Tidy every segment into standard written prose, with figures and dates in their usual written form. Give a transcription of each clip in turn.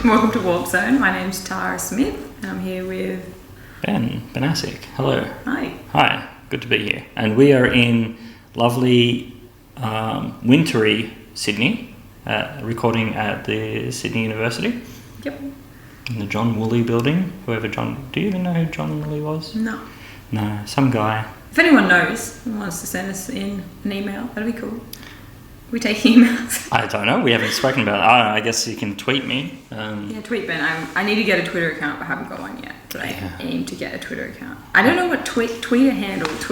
Welcome to Warp Zone. My name's Tara Smith and I'm here with Benn, Banasik. Hello. Hi. Hi, good to be here. And we are in lovely, wintry Sydney, recording at the Sydney University. Yep. In the John Woolley building. Do you even know who John Woolley was? No. No, some guy. If anyone knows and wants to send us in an email, that'd be cool. We take emails. I don't know, we haven't spoken about it. I guess you can tweet me. Yeah, tweet Ben. I need to get a Twitter account, but I haven't got one yet. But I aim to get a Twitter account. I don't know what Twitter handle to have.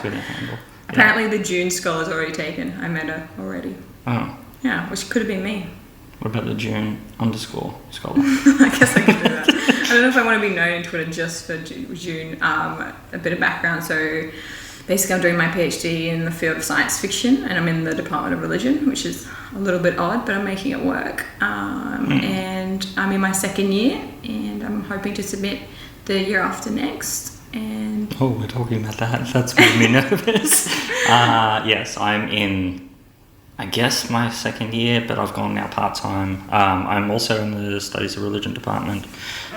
Twitter handle. Apparently the June scholar's already taken. I met her already. Oh. Yeah, which could have been me. What about the June _ scholar? I guess I could do that. I don't know if I want to be known in Twitter just for June. A bit of background. So basically I'm doing my PhD in the field of science fiction and I'm in the Department of Religion, which is a little bit odd, but I'm making it work. And I'm in my second year and I'm hoping to submit the year after next. And oh, we're talking about that. That's made me nervous. Yes, I'm in, I guess, my second year, but I've gone now part-time. I'm also in the Studies of Religion department,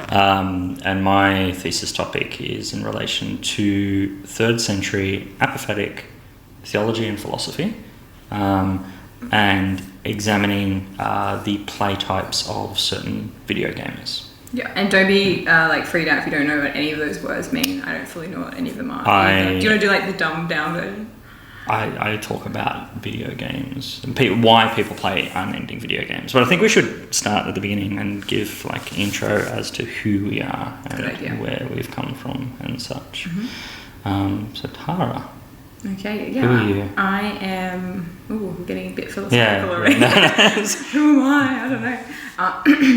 and my thesis topic is in relation to 3rd century apophatic theology and philosophy, and examining the play types of certain video gamers. Yeah, and don't be freaked out if you don't know what any of those words mean. I don't fully know what any of them are. Do you want to do like the dumbed down version? I talk about video games and why people play unending video games. But I think we should start at the beginning and give like intro as to who we are and where we've come from and such. Mm-hmm. So Tara. Okay, yeah. Who are you? I am... Ooh, I'm getting a bit philosophical already. No. Who am I? I don't know.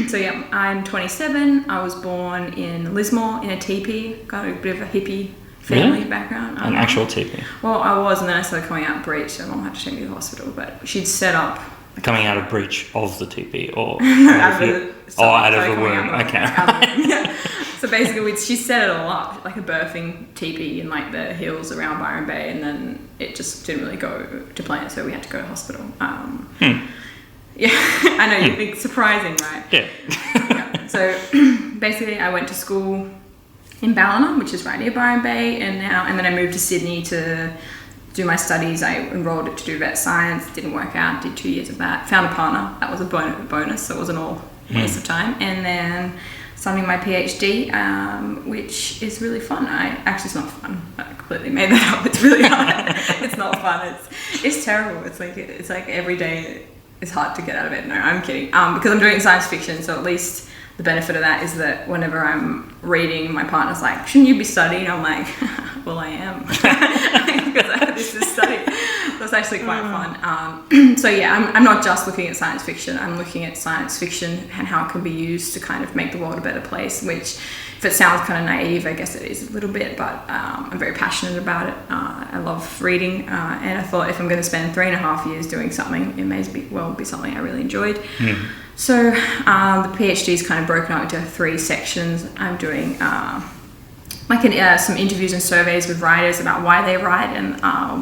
So yeah, I'm 27. I was born in Lismore in a teepee. Got a bit of a hippie family background. An actual teepee? Well, I was, and then I started coming out breech, so Mum had to take me to the hospital. But she'd set up... Coming out of breech of the teepee, or... out of the womb. Okay. Yeah. So basically, she set it all up, like a birthing teepee in like the hills around Byron Bay, and then it just didn't really go to plan, so we had to go to hospital. Yeah, I know, you think surprising, right? Yeah. So basically, I went to school in Ballina, which is right near Byron Bay, and then I moved to Sydney to do my studies. I enrolled to do vet science, didn't work out, did 2 years of that, found a partner, that was a bonus, so it wasn't all waste of time, and then starting my PhD, which is really fun. Actually, it's not fun. I completely made that up. It's really hard. It's not fun. It's terrible. It's like every day it's hard to get out of it. No, I'm kidding. Because I'm doing science fiction, so at least the benefit of that is that whenever I'm reading, my partner's like, "Shouldn't you be studying?" I'm like, "Well, I am," because this is study. That's actually quite fun. So yeah, I'm not just looking at science fiction. I'm looking at science fiction and how it can be used to kind of make the world a better place, which, if it sounds kind of naive, I guess it is a little bit, but I'm very passionate about it. I love reading, and I thought if I'm going to spend 3.5 years doing something, it may be something I really enjoyed. So the PhD is kind of broken out into 3 sections. I'm doing some interviews and surveys with writers about why they write and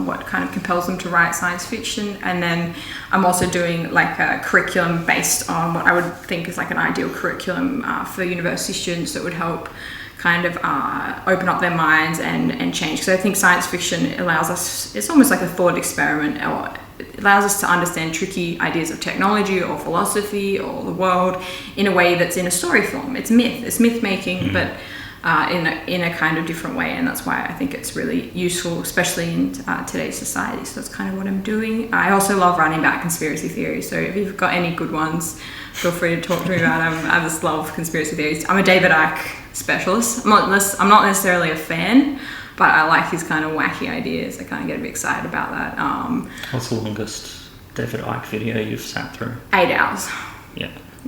what kind of compels them to write science fiction. And then I'm also doing like a curriculum based on what I would think is like an ideal curriculum for university students that would help kind of open up their minds and change. Because I think science fiction allows us, it's almost like a thought experiment, or it allows us to understand tricky ideas of technology or philosophy or the world in a way that's in a story form. It's myth making, but in a kind of different way, and that's why I think it's really useful, especially in today's society. So that's kind of what I'm doing. I also love writing about conspiracy theories, so if you've got any good ones, feel free to talk to me about them. I just love conspiracy theories. I'm a David Icke specialist. I'm not necessarily a fan, but I like his kind of wacky ideas. I kind of get a bit excited about that. What's the longest David Icke video you've sat through? 8 hours.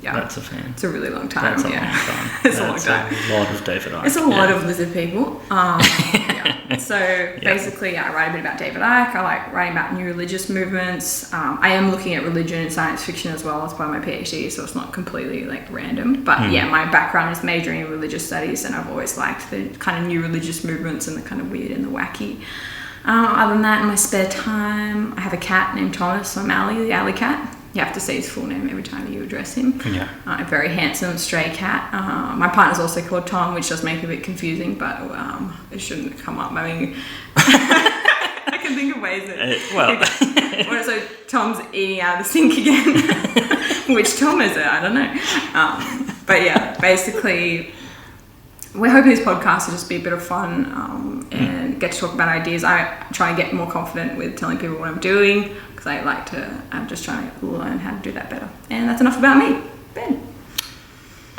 Yeah, that's a fan. It's a really long time. That's a long time. It's a long time. A lot of David Icke. It's a lot of lizard people. So basically, I write a bit about David Icke. I like writing about new religious movements. I am looking at religion and science fiction as well as part of my PhD, so it's not completely like random. But yeah, my background is majoring in religious studies, and I've always liked the kind of new religious movements and the kind of weird and the wacky. Other than that, in my spare time, I have a cat named Thomas. I'm Allie, the alley cat. You have to say his full name every time you address him. Yeah. A very handsome stray cat. My partner's also called Tom, which does make it a bit confusing, but it shouldn't come up. I mean, I can think of ways that... so Tom's eating out of the sink again. Which Tom is it? I don't know. But yeah, basically... We're hoping this podcast will just be a bit of fun and get to talk about ideas. I try and get more confident with telling people what I'm doing because I'm just trying to learn how to do that better. And that's enough about me. Ben.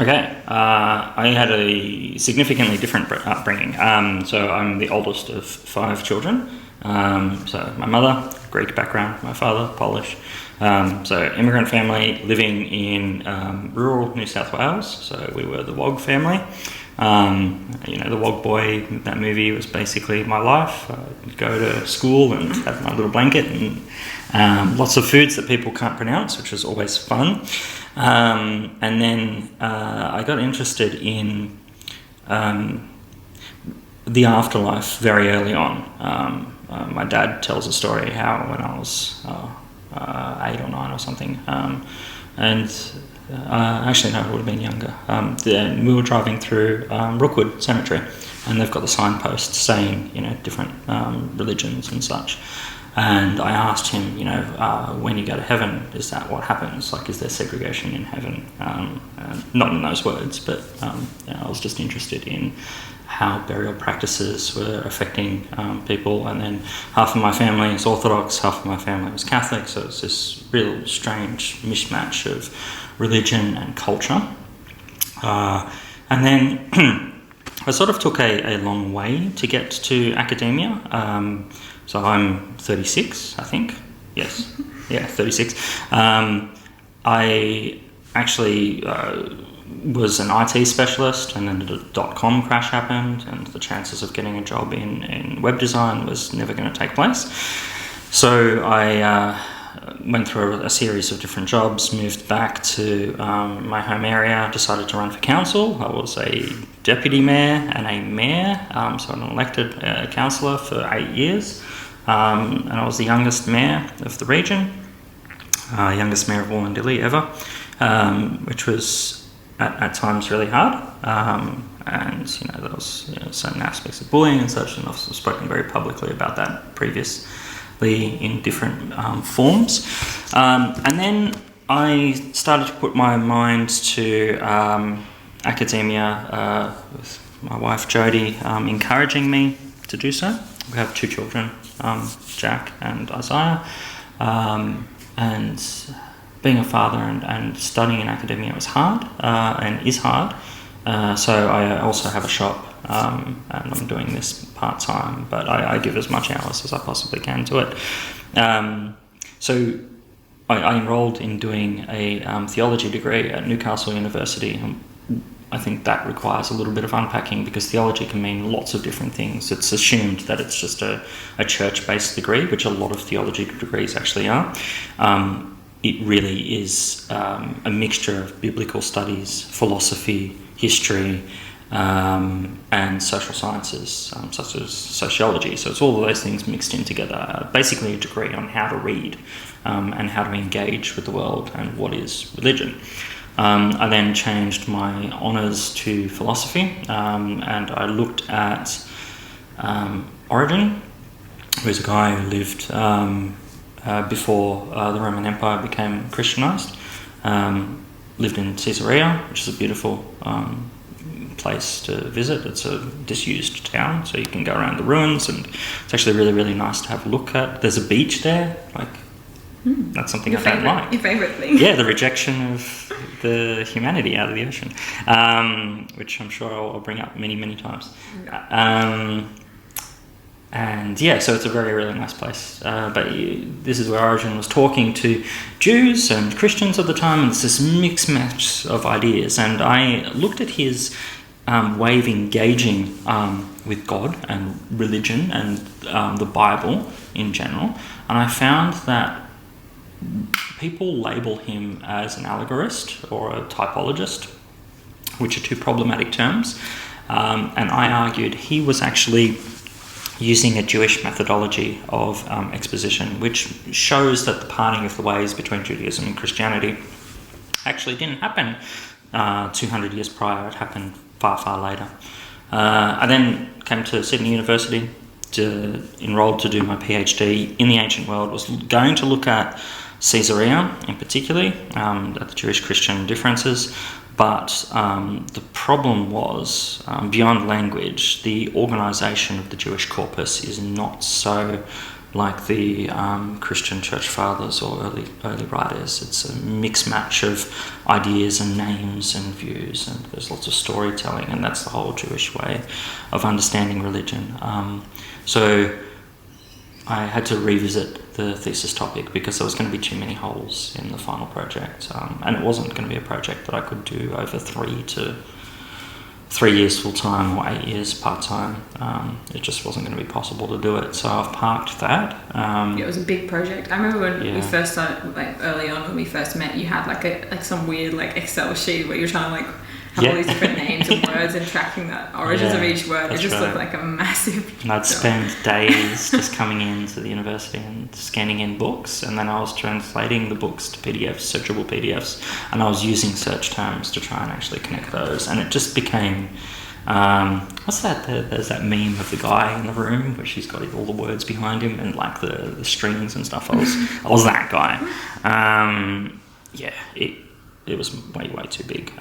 Okay. I had a significantly different upbringing. So I'm the oldest of 5 children. So my mother, Greek background, my father, Polish. So immigrant family living in rural New South Wales. So we were the Wog family. The Wog Boy, that movie was basically my life. I'd go to school and have my little blanket and lots of foods that people can't pronounce, which was always fun. And then I got interested in the afterlife very early on. My dad tells a story how when I was 8 or 9 or something, actually, no, it would have been younger. We were driving through Rookwood Cemetery, and they've got the signposts saying, different religions and such. And I asked him, when you go to heaven, is that what happens? Like, is there segregation in heaven? Not in those words, but I was just interested in how burial practices were affecting people. And then half of my family is Orthodox, half of my family was Catholic, so it's this real strange mishmash of religion and culture. And then I sort of took a long way to get to academia. So I'm 36, I think. Yes. Yeah, 36. I actually was an IT specialist, and then the .com crash happened, and the chances of getting a job in web design was never going to take place. So I went through a series of different jobs, moved back to my home area, decided to run for council. I was a deputy mayor and a mayor, so an elected councillor for 8 years. And I was the youngest mayor of the region, youngest mayor of Wollondilly ever, which was at times really hard. And there was certain aspects of bullying and such, and I've spoken very publicly about that previously in different forms. And then I started to put my mind to academia with my wife Jodie encouraging me to do so. We have 2 children, Jack and Isaiah, and being a father and studying in academia was hard and is hard. So I also have a shop, and I'm doing this part-time, but I give as much hours as I possibly can to it. So I enrolled in doing a theology degree at Newcastle University. I think that requires a little bit of unpacking because theology can mean lots of different things. It's assumed that it's just a church-based degree, which a lot of theology degrees actually are. It really is a mixture of biblical studies, philosophy, history, and social sciences, such as sociology. So it's all of those things mixed in together. Basically a degree on how to read and how to engage with the world and what is religion. I then changed my honours to philosophy, and I looked at Origen, who's a guy who lived before the Roman Empire became Christianised. Lived in Caesarea, which is a beautiful place to visit. It's a disused town, so you can go around the ruins, and it's actually really, really nice to have a look at. There's a beach there, that's something I don't like. Your favourite thing? Yeah, the rejection of the humanity out of the ocean, which I'm sure I'll bring up many, many times. And yeah, so it's a very, really nice place. But this is where Origen was talking to Jews and Christians at the time, and it's this mixed match of ideas. And I looked at his way of engaging with God and religion and the Bible in general, and I found that people label him as an allegorist or a typologist, which are 2 problematic terms. And I argued he was actually using a Jewish methodology of exposition, which shows that the parting of the ways between Judaism and Christianity actually didn't happen 200 years prior. It happened far, far later. I then came to Sydney University, enrolled to do my PhD in the ancient world. Was going to look at Caesarea in particular, at the Jewish-Christian differences, but the problem was, beyond language, the organisation of the Jewish corpus is not so like the Christian church fathers or early writers. It's a mixed match of ideas and names and views, and there's lots of storytelling, and that's the whole Jewish way of understanding religion. So I had to revisit the thesis topic because there was going to be too many holes in the final project, and it wasn't going to be a project that I could do over 3 years full time or 8 years part time. It just wasn't going to be possible to do it, so I've parked that. It was a big project. I remember when we first started, like early on when we first met, you had like some weird like Excel sheet where you're trying to like have all these different names and words and tracking the origins of each word. It just looked like a massive and I'd spend days just coming into the university and scanning in books, and then I was translating the books to PDFs, searchable PDFs, and I was using search terms to try and actually connect those, and it just became what's that? There's that meme of the guy in the room where she's got all the words behind him and like the strings and stuff. I was that guy. It was way too big.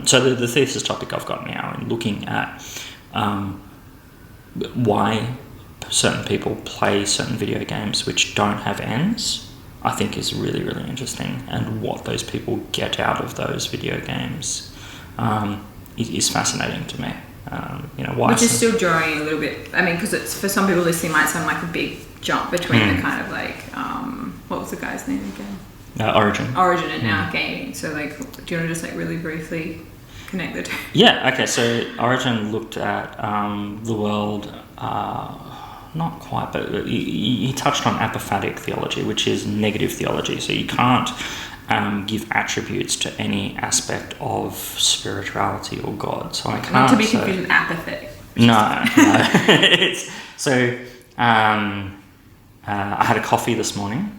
So the thesis topic I've got now, in looking at why certain people play certain video games which don't have ends, I think is really, really interesting, and what those people get out of those video games is fascinating to me. Why? Which is still drawing a little bit. I mean, because it's, for some people listening, might sound like a big jump between the kind of like what was the guy's name again? Origin and now gaming. So like, do you want to just like really briefly connect the two? Yeah. Okay. So Origin looked at the world. Not quite, but he touched on apophatic theology, which is negative theology. So you can't give attributes to any aspect of spirituality or God. So I can't. Not to be confused with apathetic. No. I had a coffee this morning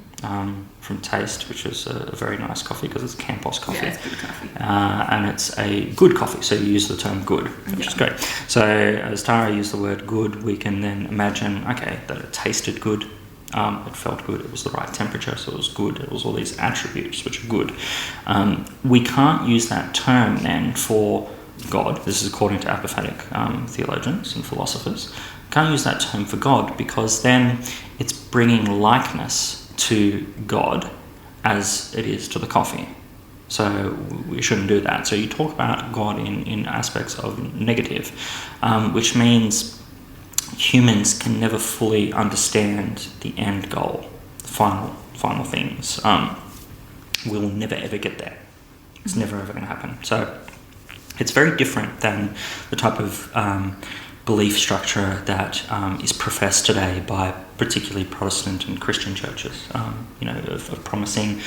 from Taste, which was a very nice coffee because it's Campos coffee. Yeah, it's good coffee. And it's a good coffee, so you use the term good, which is great. So as Tara used the word good, we can then imagine, okay, that it tasted good, it felt good, it was the right temperature, so it was good, it was all these attributes which are good. We can't use that term then for God. This is according to apophatic theologians and philosophers. Can't use that term for God because then it's bringing likeness to God as it is to the coffee. So we shouldn't do that. So you talk about God in aspects of negative, which means humans can never fully understand the end goal, the final things. We'll never ever get there. It's never ever going to happen. So it's very different than the type of belief structure that is professed today by particularly Protestant and Christian churches, of promising,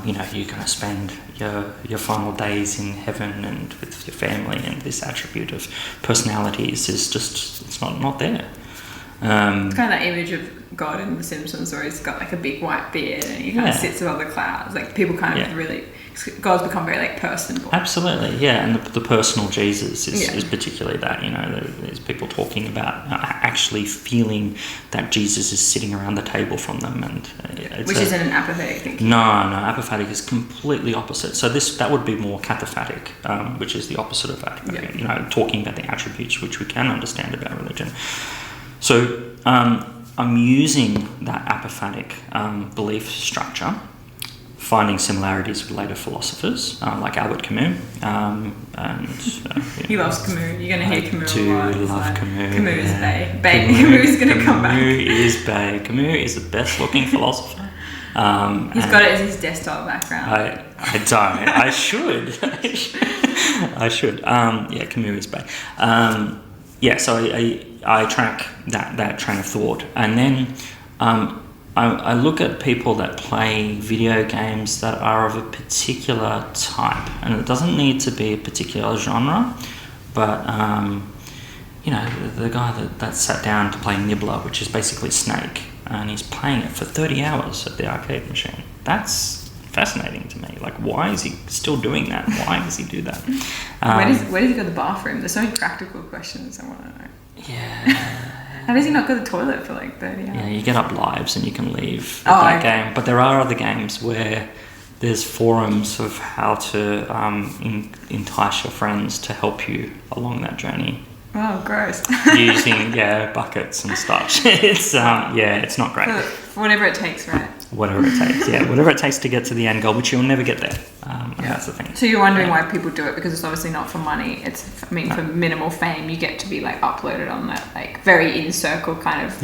you're going to spend your final days in heaven and with your family, and this attribute of personalities is just, it's not there. It's kind of that image of God in The Simpsons where he's got like a big white beard and he kind of sits above the clouds. Like people kind of really, God's become very like personable. Absolutely, yeah. And the personal Jesus is particularly that, there's people talking about actually feeling that Jesus is sitting around the table from them. And which isn't an apophatic thinking. No, apophatic is completely opposite. So that would be more cataphatic, which is the opposite of apophatic, talking about the attributes which we can understand about religion. So I'm using that apophatic belief structure, finding similarities with later philosophers like Albert Camus. He loves Camus. You're going to hear Camus a lot. I do love Camus. Camus is Bae. Camus is going to come back. Camus is Bae. Camus is the best looking philosopher. He's got it as his desktop background. I don't. I should. I should. Camus is Bae. So I track that train of thought, and then I look at people that play video games that are of a particular type, and it doesn't need to be a particular genre, but you know, the guy that sat down to play Nebula, which is basically Snake, and he's playing it for 30 hours at the arcade machine. That's fascinating to me. Like, why is he still doing that? Why does he do that? Where does he go to the bathroom? There's so many practical questions I want to know. Yeah. How does he not go to the toilet for like 30 hours? Yeah, you get up lives and you can leave that game. But there are other games where there's forums of how to entice your friends to help you along that journey. Oh, gross. Using buckets and stuff. It's it's not great. Whatever it takes, right? Whatever it takes, whatever it takes to get to the end goal, but you'll never get there. And that's the thing. So you're wondering why people do it, because it's obviously not for money. It's, for minimal fame, you get to be like uploaded on that like very in circle kind of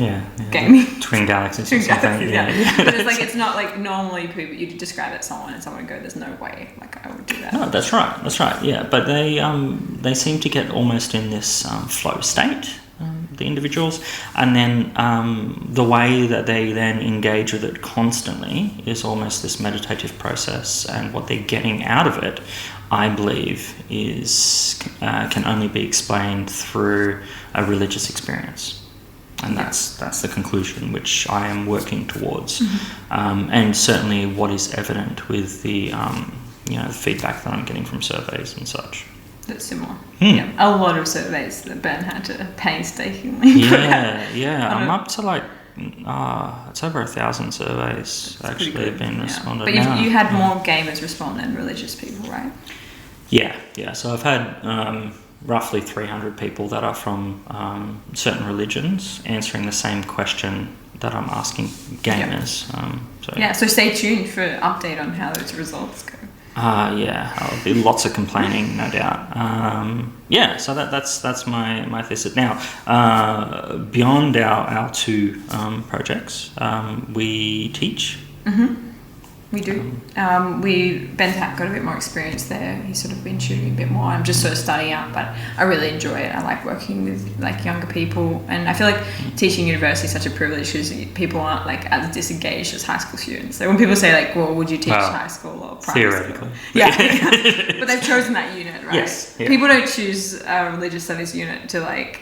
gaming. Twin Galaxies or something. But it's like, it's not like normally people, you describe it to someone and someone would go, there's no way like I would do that. No, that's right. Yeah, but they seem to get almost in this flow state. The individuals, and then the way that they then engage with it constantly is almost this meditative process, and what they're getting out of it, I believe, is can only be explained through a religious experience, and that's the conclusion which I am working towards, and certainly what is evident with the the feedback that I'm getting from surveys and such. That's similar. Yeah, a lot of surveys that Benn had to painstakingly put out. I'm up to like it's over 1,000 surveys actually have been responded. But you had more gamers respond than religious people, right? Yeah. So I've had roughly 300 people that are from certain religions answering the same question that I'm asking gamers. So stay tuned for an update on how those results go. There'll be lots of complaining, no doubt. So that's my thesis. Now, beyond our two projects, we teach. We do. Ben's got a bit more experience there. He's sort of been shooting a bit more. I'm just sort of starting out, but I really enjoy it. I like working with like younger people, and I feel like teaching university is such a privilege because people aren't like as disengaged as high school students. So when people say like, "Well, would you teach high school or primary theoretically?" School? But they've chosen that unit, right? Yes. Yeah. People don't choose a religious studies unit to like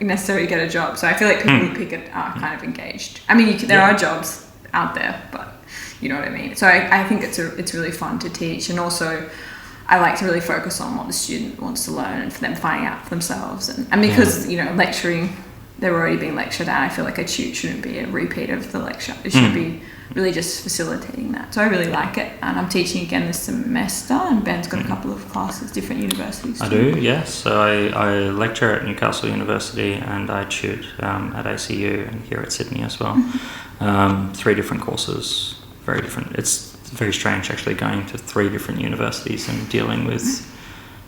necessarily get a job. So I feel like people who pick it are kind of engaged. I mean, there are jobs out there, but you know what I mean? So I think it's really fun to teach, and also I like to really focus on what the student wants to learn and for them finding out for themselves. And because, lecturing, they're already being lectured at, I feel like a tute shouldn't be a repeat of the lecture. It should be really just facilitating that. So I really like it. And I'm teaching again this semester, and Ben's got a couple of classes, different universities too. I do, yes. So I lecture at Newcastle University, and I tute at ACU and here at Sydney as well. 3 different courses. Very different. It's very strange actually going to 3 different universities and dealing with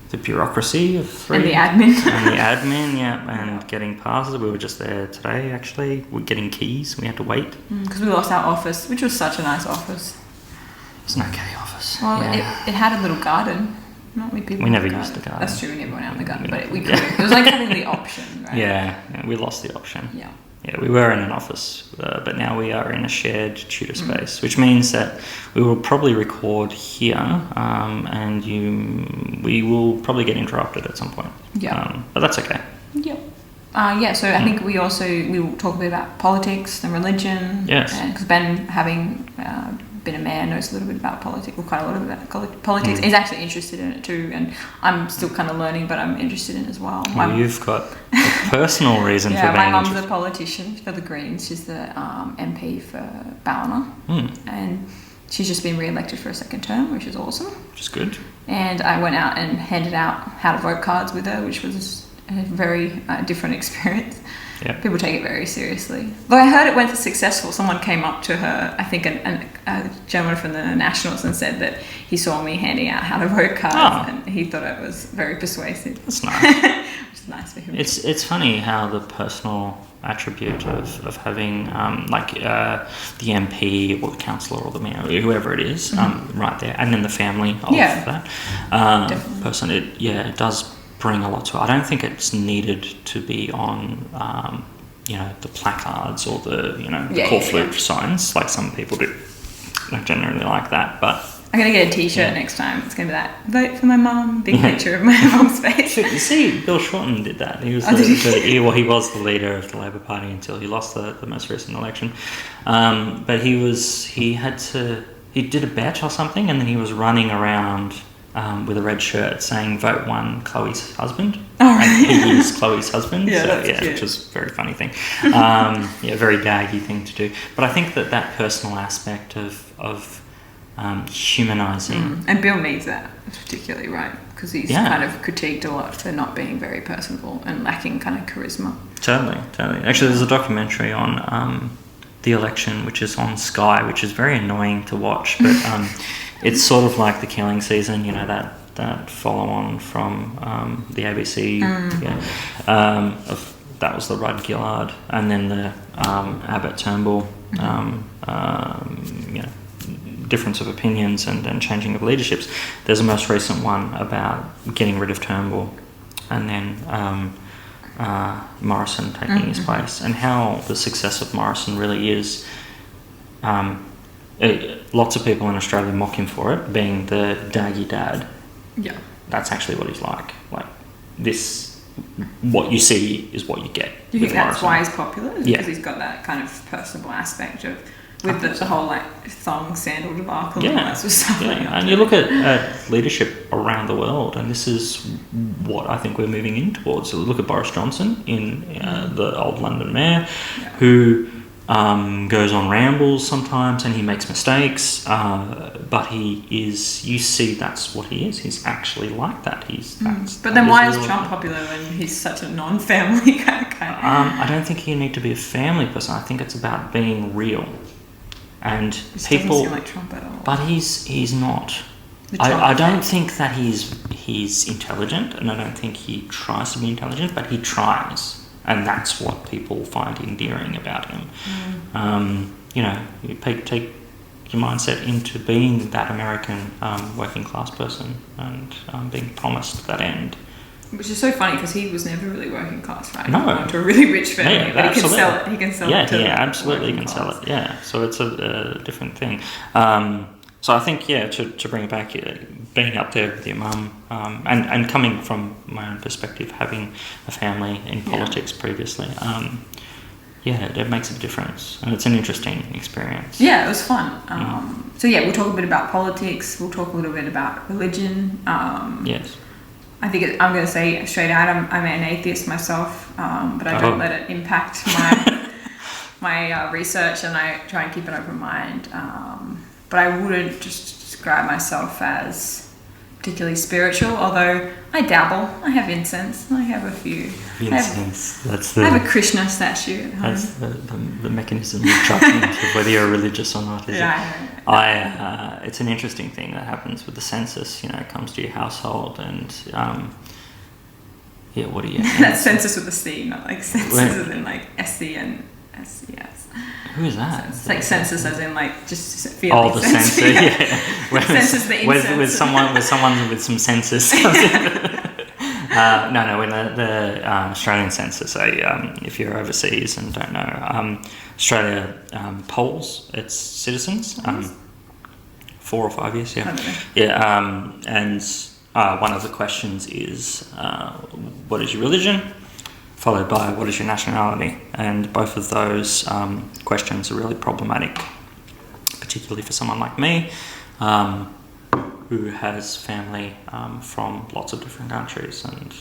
the bureaucracy of 3. And the admin. And getting passes. We were just there today actually. We're getting keys. We had to wait. Because we lost our office, which was such a nice office. It's an okay office. Well, it had a little garden. Not many people. We never used the garden. That's true, we never went out in the garden, but we could. It was like having the option, right? Yeah, we lost the option. Yeah, we were in an office, but now we are in a shared tutor space, which means that we will probably record here, and we will probably get interrupted at some point. Yeah. But that's okay. Yep. So I think we will talk a bit about politics and religion. Yes. Because Ben, having been a mayor, knows a little bit about politics, or quite a lot about politics. He's actually interested in it too, and I'm still kind of learning, but I'm interested in it as well. You've got a personal reason for being my mum's interested. a politician for the Greens. She's the MP for Ballina, and she's just been re-elected for a second term, which is awesome. Which is good. And I went out and handed out how to vote cards with her, which was a very different experience. Yeah. People take it very seriously. Though I heard it went successful. Someone came up to her, I think a gentleman from the Nationals, and said that he saw me handing out how to vote cards, and he thought it was very persuasive. That's nice. Which is nice for him. It's funny how the personal attribute of having the MP or the councillor or the mayor, whoever it is, right there, and then the family of that person, it does bring a lot to it. I don't think it's needed to be on the placards or the the call flip signs like some people do. I generally like that, but I'm going to get a t-shirt next time. It's going to be that, vote for my mum, big picture of my mum's face. You see, Bill Shorten did that. He was he was the leader of the Labor Party until he lost the most recent election. But he did a bet or something, and then he was running around with a red shirt saying, vote one, Chloe's husband. Oh, really? And he is Chloe's husband. Cute. Which was a very funny thing. Very daggy thing to do. But I think that personal aspect of humanising. And Bill needs that, particularly, right? Because he's kind of critiqued a lot for not being very personable and lacking kind of charisma. Totally. Actually, there's a documentary on the election, which is on Sky, which is very annoying to watch, but it's sort of like The Killing Season, that follow-on from the ABC. That was the Rudd Gillard, and then the Abbott Turnbull, difference of opinions and changing of leaderships. There's a most recent one about getting rid of Turnbull, and then Morrison taking his place, and how the success of Morrison really is. Lots of people in Australia mock him for it, being the daggy dad. Yeah, that's actually what he's like. Like this, what you see is what you get. Do you think that's Morrison. why he's popular? Because he's got that kind of personable aspect of. With the whole thong sandal debacle and all that sort of stuff. And you look at leadership around the world, and this is what I think we're moving in towards. So look at Boris Johnson in the old London mayor, who goes on rambles sometimes, and he makes mistakes, but you see that's what he is. He's actually like that. But then why is Trump popular when he's such a non-family kind of guy? I don't think you need to be a family person. I think it's about being real. And This people, doesn't seem like Trump at all. but he's not. I don't think that he's intelligent, and I don't think he tries to be intelligent, but he tries, and that's what people find endearing about him. You take your mindset into being that American working class person and being promised that end. Which is so funny because he was never really working class, right? No. He went to a really rich family, but he can sell it. He can sell it to absolutely can sell it. Yeah, so it's a different thing. So I think, to bring it back, being up there with your mum, and coming from my own perspective, having a family in politics previously, it makes a difference, and it's an interesting experience. Yeah, it was fun. So we'll talk a bit about politics. We'll talk a little bit about religion. Yes. I think I'm going to say straight out, I'm an atheist myself, but I don't let it impact my research, and I try and keep an open mind. But I wouldn't just describe myself as particularly spiritual, although I dabble. I have incense. I have a few. Incense. I have a Krishna statue at home. That's the mechanism of judgment of whether you're religious or not, is it? It's an interesting thing that happens with the census. It comes to your household, and what do you? That's census with a C, not like census as in like SC and SCS. Who is that? It's like census as in like just feeling. Oh, the census, Census the incense. with someone with some census. No. When the Australian census, if you're overseas and don't know, Australia polls its citizens 4 or 5 years. And one of the questions is, what is your religion? Followed by what is your nationality? And both of those questions are really problematic, particularly for someone like me, who has family from lots of different countries, and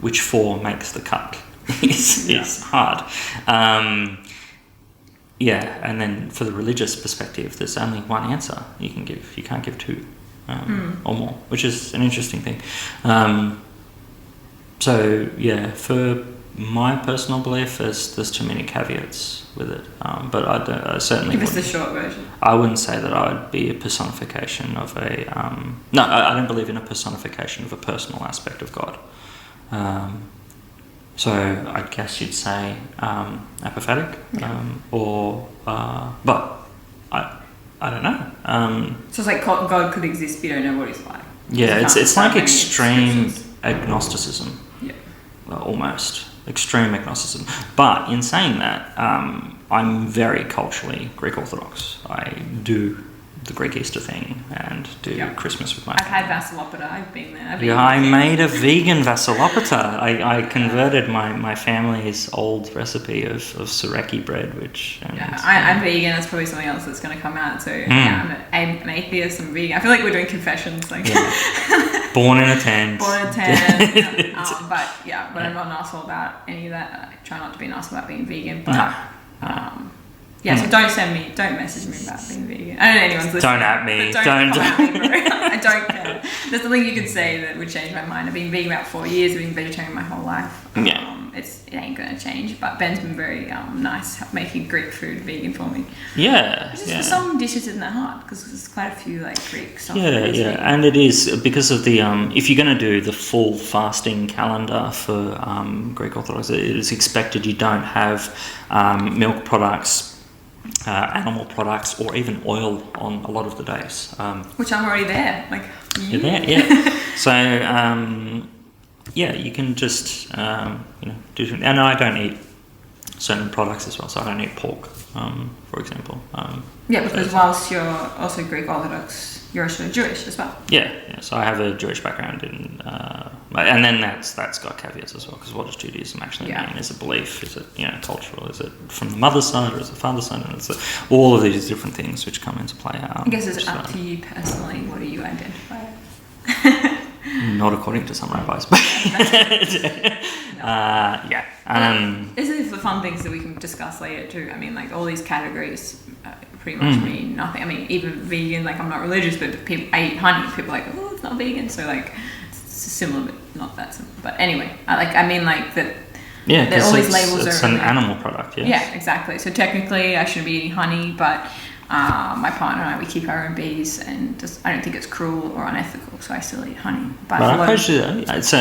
which 4 makes the cut is hard. And then for the religious perspective, there's only one answer you can give. You can't give 2 or more, which is an interesting thing. For my personal belief, there's too many caveats with it. But I certainly give us the short version. I wouldn't say that I would be a personification of a. I don't believe in a personification of a personal aspect of God. So I guess you'd say apathetic, but I don't know. So it's like God could exist, but you don't know what he's like. Yeah, it's like extreme agnosticism. Yeah, almost extreme agnosticism. But in saying that, I'm very culturally Greek Orthodox. I do the Greek Easter thing and do Christmas with my I've had Vasilopita. I've been there. I made a vegan Vasilopita. I converted my family's old recipe of sureki bread, which... I'm vegan. That's probably something else that's going to come out. So I'm an atheist. I'm vegan. I feel like we're doing confessions. Like Born in a tent. But I'm not an asshole about any of that. I try not to be an asshole about being vegan. But so don't message me about being vegan. I don't know anyone's listening. Don't at me. Don't at me, bro. I don't care. There's nothing you could say that would change my mind. I've been vegan about 4 years. I've been vegetarian my whole life. It ain't gonna change. But Ben's been very nice making Greek food vegan for me. For some dishes isn't that hard because there's quite a few like Greek stuff. And it is because of the if you're going to do the full fasting calendar for Greek Orthodox, it is expected you don't have milk products. Animal products or even oil on a lot of the days. Which I'm already there. Like you're there, So you can just do. And I don't eat certain products as well. So I don't eat pork, for example. Because whilst you're also Greek Orthodox, you're also Jewish as well. So I have a Jewish background and then that's got caveats as well, because what does Judaism actually mean? Is it belief? Is it cultural? Is it from the mother's side or is it the father's side? And it's all of these different things which come into play. I guess it's up to you personally. What do you identify as? Not according to some rabbis. This is the fun things that we can discuss later too. I mean, like all these categories pretty much mean nothing. I mean, even vegan, like I'm not religious, but I eat honey. People are like, oh, it's not vegan. So like, it's similar, but not that similar. But anyway, that all these labels it's are an animal product. Yes. Yeah, exactly. So technically, I shouldn't be eating honey, but my partner and I, we keep our own bees, and I don't think it's cruel or unethical, so I still eat honey. So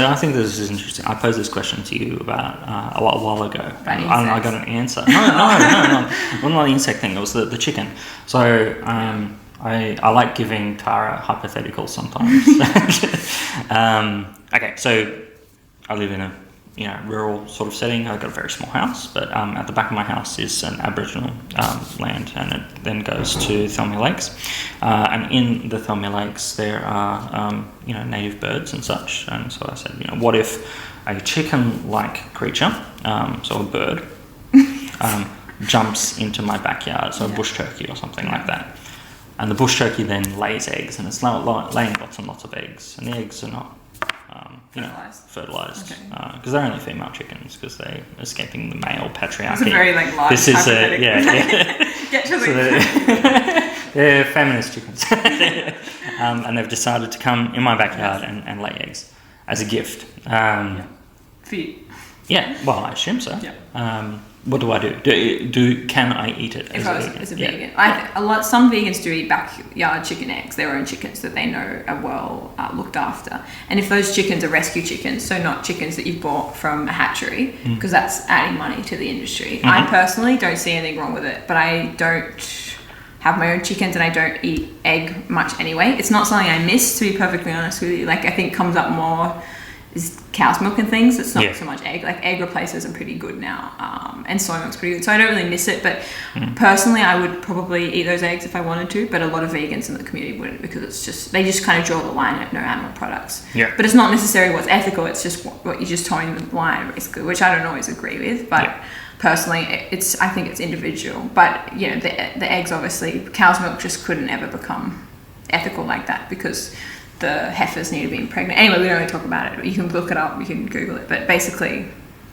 I think this is interesting. I posed this question to you about a while ago. And I got an answer. No. It wasn't the insect thing. It was the chicken. So I like giving Tara hypotheticals sometimes. Okay, so I live in a rural sort of setting. I've got a very small house, but at the back of my house is an Aboriginal land, and it then goes to Thelmy Lakes. And in the Thelmy Lakes, there are native birds and such. And so I said, what if a chicken-like creature, so a bird, jumps into my backyard, so a bush turkey or something like that. And the bush turkey then lays eggs, and it's laying lots and lots of eggs, and the eggs are not fertilized because they're only female chickens because they're escaping the male patriarchy. It's a very large. This is Get to the. They're feminist chickens, and they've decided to come in my backyard and lay eggs as a gift. Feed. Yeah, well, I assume so. Yeah. What do I do? Can I eat it as a vegan? Some vegans do eat backyard chicken eggs, their own chickens that they know are well looked after. And if those chickens are rescue chickens, so not chickens that you've bought from a hatchery, because that's adding money to the industry. I personally don't see anything wrong with it, but I don't have my own chickens and I don't eat egg much anyway. It's not something I miss, to be perfectly honest with you. Like I think comes up more is cow's milk and things. It's not so much egg. Like egg replacers are pretty good now, and soy milk's pretty good. So I don't really miss it. But personally, I would probably eat those eggs if I wanted to. But a lot of vegans in the community wouldn't, because they just kind of draw the line at no animal products. Yeah. But it's not necessarily what's ethical. It's just what you're just towing the line, basically, which I don't always agree with. But personally, I think it's individual. But the eggs, obviously, cow's milk just couldn't ever become ethical like that because the heifers need to be pregnant. Anyway, we don't really talk about it, but you can look it up, you can Google it. But basically,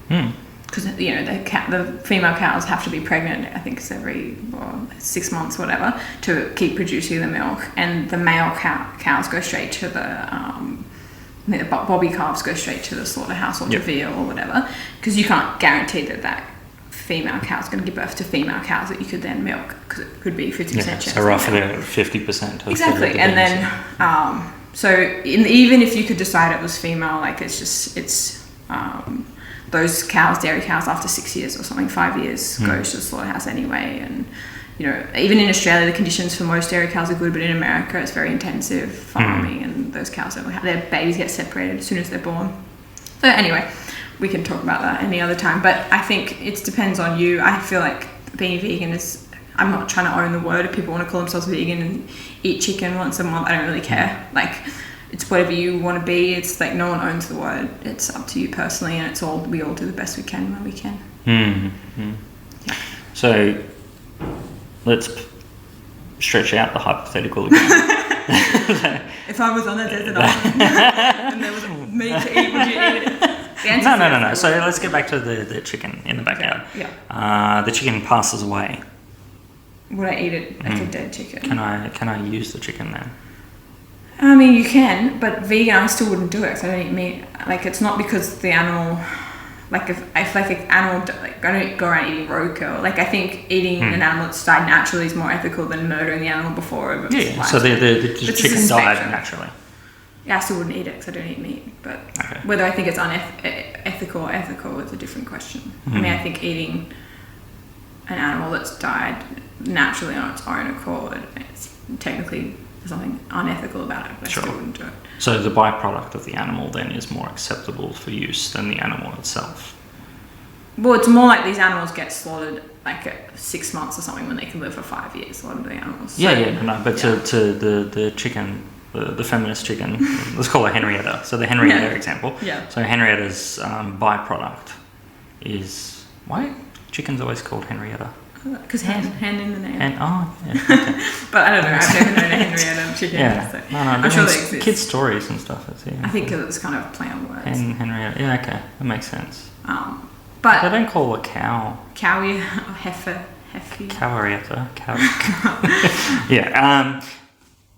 because the female cows have to be pregnant, I think it's every 6 months, whatever, to keep producing the milk, and the male cows go straight to the bobby calves go straight to the slaughterhouse or to veal or whatever, because you can't guarantee that female cow's going to give birth to female cows that you could then milk, because it could be 50% chance. So roughly 50%. Exactly, and then. So even if you could decide it was female, like it's those cows, dairy cows, after 6 years or something, 5 years, goes to the slaughterhouse anyway. And even in Australia, the conditions for most dairy cows are good, but in America, it's very intensive farming, and those cows their babies get separated as soon as they're born. So anyway, we can talk about that any other time. But I think it depends on you. I feel like being vegan I'm not trying to own the word. If people want to call themselves vegan and eat chicken once a month, I don't really care. Like, it's whatever you want to be. It's like no one owns the word. It's up to you personally, and we all do the best we can when we can. Mm-hmm. Yeah. So let's stretch out the hypothetical again. If I was on a desert island and there was meat to eat, would you eat it? No. So let's get back to the chicken in the backyard. Okay. Yeah. The chicken passes away. Would I eat it like a dead chicken? Can I use the chicken then? I mean, you can, but vegan, I still wouldn't do it because I don't eat meat. Like, it's not because the animal, like, if like an animal, like, I don't go around eating roadkill. Like, I think eating an animal that's died naturally is more ethical than murdering the animal before. Yeah. So the chicken died naturally. Yeah, I still wouldn't eat it because I don't eat meat. But whether I think it's unethical or ethical is a different question. I mean, I think eating an animal that's died naturally on its own accord, it's technically there's nothing unethical about it, but I still wouldn't do it. So the byproduct of the animal then is more acceptable for use than the animal itself? Well, it's more like these animals get slaughtered like at 6 months or something when they can live for 5 years, a lot of the animals. So, to the chicken, the feminist chicken, let's call her Henrietta. So the Henrietta example. Yeah. So Henrietta's byproduct is... Why chicken's always called Henrietta? Because hen in the name. Okay. But I don't know, I've never known a Henrietta chicken. Yeah. So. No, I'm sure they exist. Kids' stories and stuff. I think because it's kind of a play on words. Henrietta. Yeah, okay. That makes sense. But they don't call a cow. Cowie or heifer. Heffy. Cowarietta. Yeah.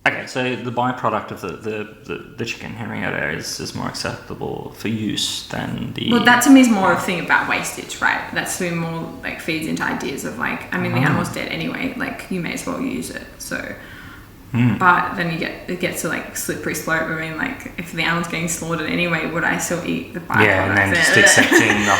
Okay, so the byproduct of the chicken Henrietta is more acceptable for use than the... Well, that to me is more a thing about wastage, right? That's to me more like feeds into ideas of like, I mean, the animal's dead anyway, like you may as well use it. So, but then it gets to like slippery slope. I mean, like if the animal's getting slaughtered anyway, would I still eat the byproduct? Yeah, and then just accepting the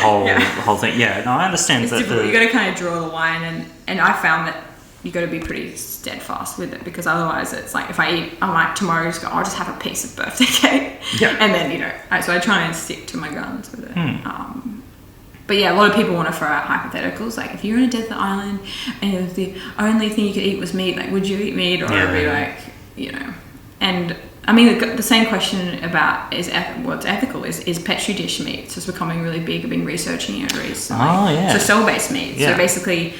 whole thing. Yeah, no, I understand. It's difficult. You got to kind of draw the line, and I found that you got to be pretty steadfast with it because otherwise it's like if I might tomorrow I'll just have a piece of birthday cake. Yeah. And then, so I try and stick to my guns with it. But yeah, a lot of people want to throw out hypotheticals like if you're on a desert island and the only thing you could eat was meat, like would you eat meat or it'd be like, and I mean the same question about what's ethical is petri dish meat. So it's becoming really big. I've been researching it recently. Oh yeah. So cell-based meat. Yeah. So basically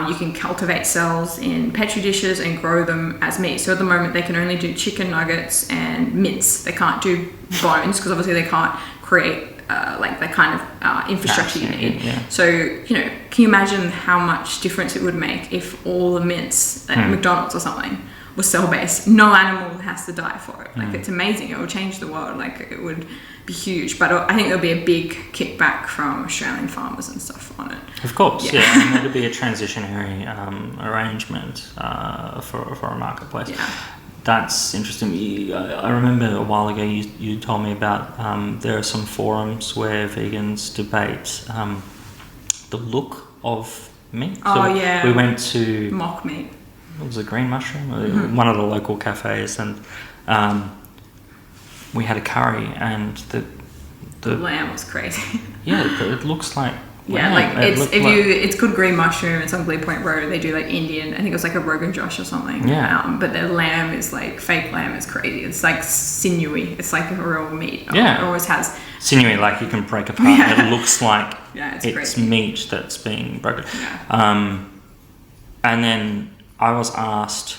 you can cultivate cells in petri dishes and grow them as meat. So at the moment they can only do chicken nuggets and mince. They can't do bones because obviously they can't create like the kind of infrastructure you need. Yeah. So, can you imagine how much difference it would make if all the mince at McDonald's or something was cell-based? No animal has to die for it. Like, it's amazing. It will change the world. Like, it would be huge. But I think there'll be a big kickback from Australian farmers and stuff on it. Of course, yeah. And there'll be a transitionary arrangement for a marketplace. Yeah. That's interesting. I remember a while ago you told me about there are some forums where vegans debate the look of meat. So we went to... mock meat. It was a green mushroom, one of the local cafes, and we had a curry, and the lamb was crazy. Yeah, it looks like lamb. Like it's called green mushroom. It's on Glebe Point Road. They do like Indian. I think it was like a Rogan Josh or something. Yeah. But the lamb is like fake lamb is crazy. It's like sinewy. It's like a real meat. Yeah. It always has sinewy, like you can break apart. Yeah. And it looks like it's meat that's being broken. Yeah. And then I was asked,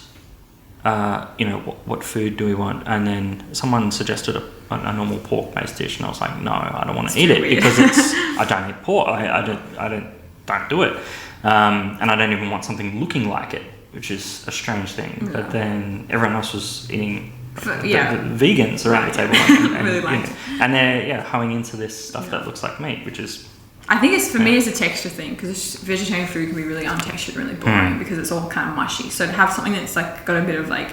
what food do we want? And then someone suggested a normal pork-based dish, and I was like, no, I don't want to eat it because I don't eat pork. I don't do it, and I don't even want something looking like it, which is a strange thing. Yeah. But then everyone else was eating. The vegans around the table, and they're hoeing into this stuff that looks like meat, which is. I think for me it's a texture thing because vegetarian food can be really untextured and really boring because it's all kind of mushy. So to have something that's like got a bit of like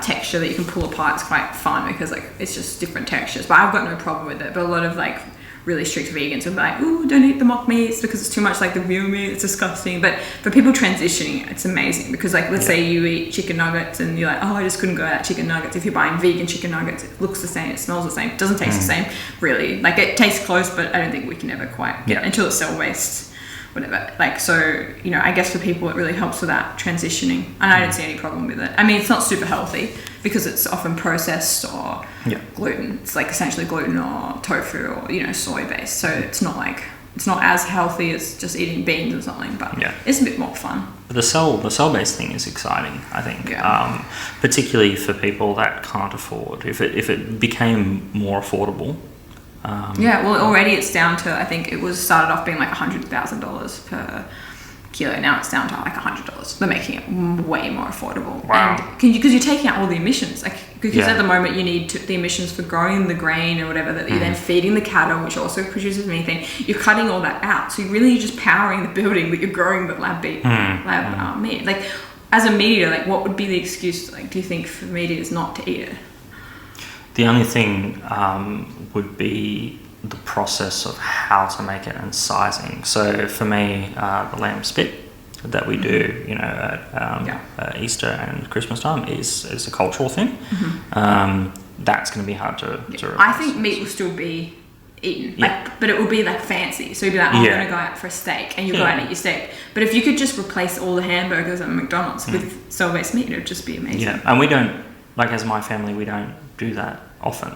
texture that you can pull apart is quite fun because like it's just different textures. But I've got no problem with it. But a lot of like really strict vegans will be like, ooh, don't eat the mock meats because it's too much like the real meat. It's disgusting. But for people transitioning, it's amazing because like let's say you eat chicken nuggets and you're like, oh, I just couldn't go without chicken nuggets. If you're buying vegan chicken nuggets, it looks the same, it smells the same, it doesn't taste the same really. Like it tastes close, but I don't think we can ever quite get until it's cell-based. whatever. Like, so, you know, I guess for people it really helps with that transitioning. And I don't see any problem with it. I mean, it's not super healthy because it's often processed or gluten. It's like essentially gluten or tofu or, you know, soy based. So it's not as healthy as just eating beans or something, but it's a bit more fun. The cell-based thing is exciting, I think, particularly for people that can't afford. If it became more affordable. Well, already it's down to, I think it was started off being like $100,000 per kilo. Now it's down to like $100. They're making it way more affordable. Wow. And because you're taking out all the emissions, like because at the moment you need the emissions for growing the grain or whatever that you're then feeding the cattle, which also produces methane. You're cutting all that out, so you're really just powering the building that you're growing the lab meat. Like as a meat eater, like what would be the excuse? Like, do you think for meat eaters not to eat it? The only thing would be the process of how to make it and sizing. So for me, the lamb spit that we do, you know, at Easter and Christmas time is a cultural thing. That's going to be hard to replace. I think meat will still be eaten, but it will be like fancy. So you'd be like, I'm going to go out for a steak, and you go out and eat your steak. But if you could just replace all the hamburgers at McDonald's with cell-based meat, it would just be amazing. Yeah, and we don't, like as my family, we don't do that often.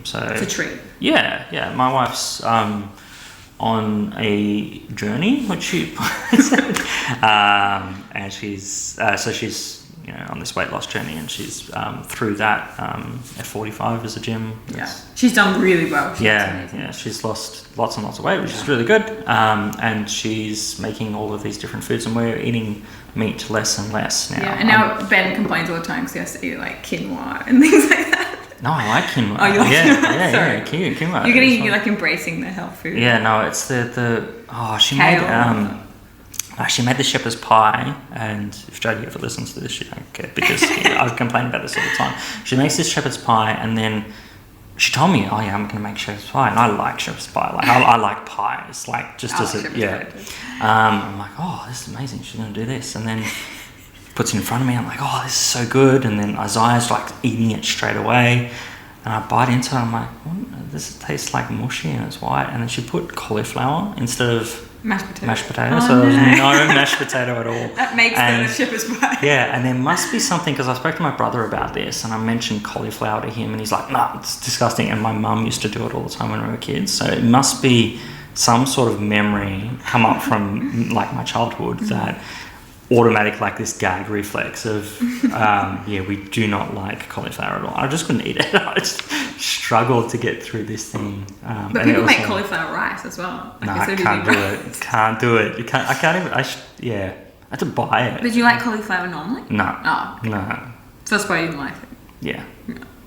So it's a treat. Yeah. My wife's on a journey, which she and she's you know on this weight loss journey, and she's through that at 45 as a gym. She's done really well. She's lost lots and lots of weight, which is really good. And she's making all of these different foods, and we're eating meat less and less now. And now Ben complains all the time because he has to eat like quinoa and things like that. No, I like quinoa. Oh, you like quinoa? Quinoa. You're like embracing the health food. Yeah, no, it's she made the shepherd's pie, and if Jodie ever listens to this, she don't care because I complain about this all the time. She makes this shepherd's pie, and then she told me, I'm going to make shepherd's pie, and I like shepherd's pie. Like I like pies, like just I'm like, this is amazing. She's going to do this, and then puts it in front of me. I'm like, this is so good. And then Isaiah's like eating it straight away, and I bite into it. I'm like, this tastes like mushy and it's white. And then she put cauliflower instead of mashed potato. So there was no mashed potato at all. That makes it a shepherd's pie. Yeah, and there must be something, because I spoke to my brother about this, and I mentioned cauliflower to him, and he's like, nah, it's disgusting. And my mum used to do it all the time when we were kids. So it must be some sort of memory come up from like my childhood that automatic, like this gag reflex of we do not like cauliflower at all. I just couldn't eat it. I just struggled to get through this thing. But people make cauliflower rice as well. No, I can't do it. Can't do it. I can't even. I had to buy it. But do you like cauliflower normally? No. Oh. No. So that's why you didn't like it. Yeah.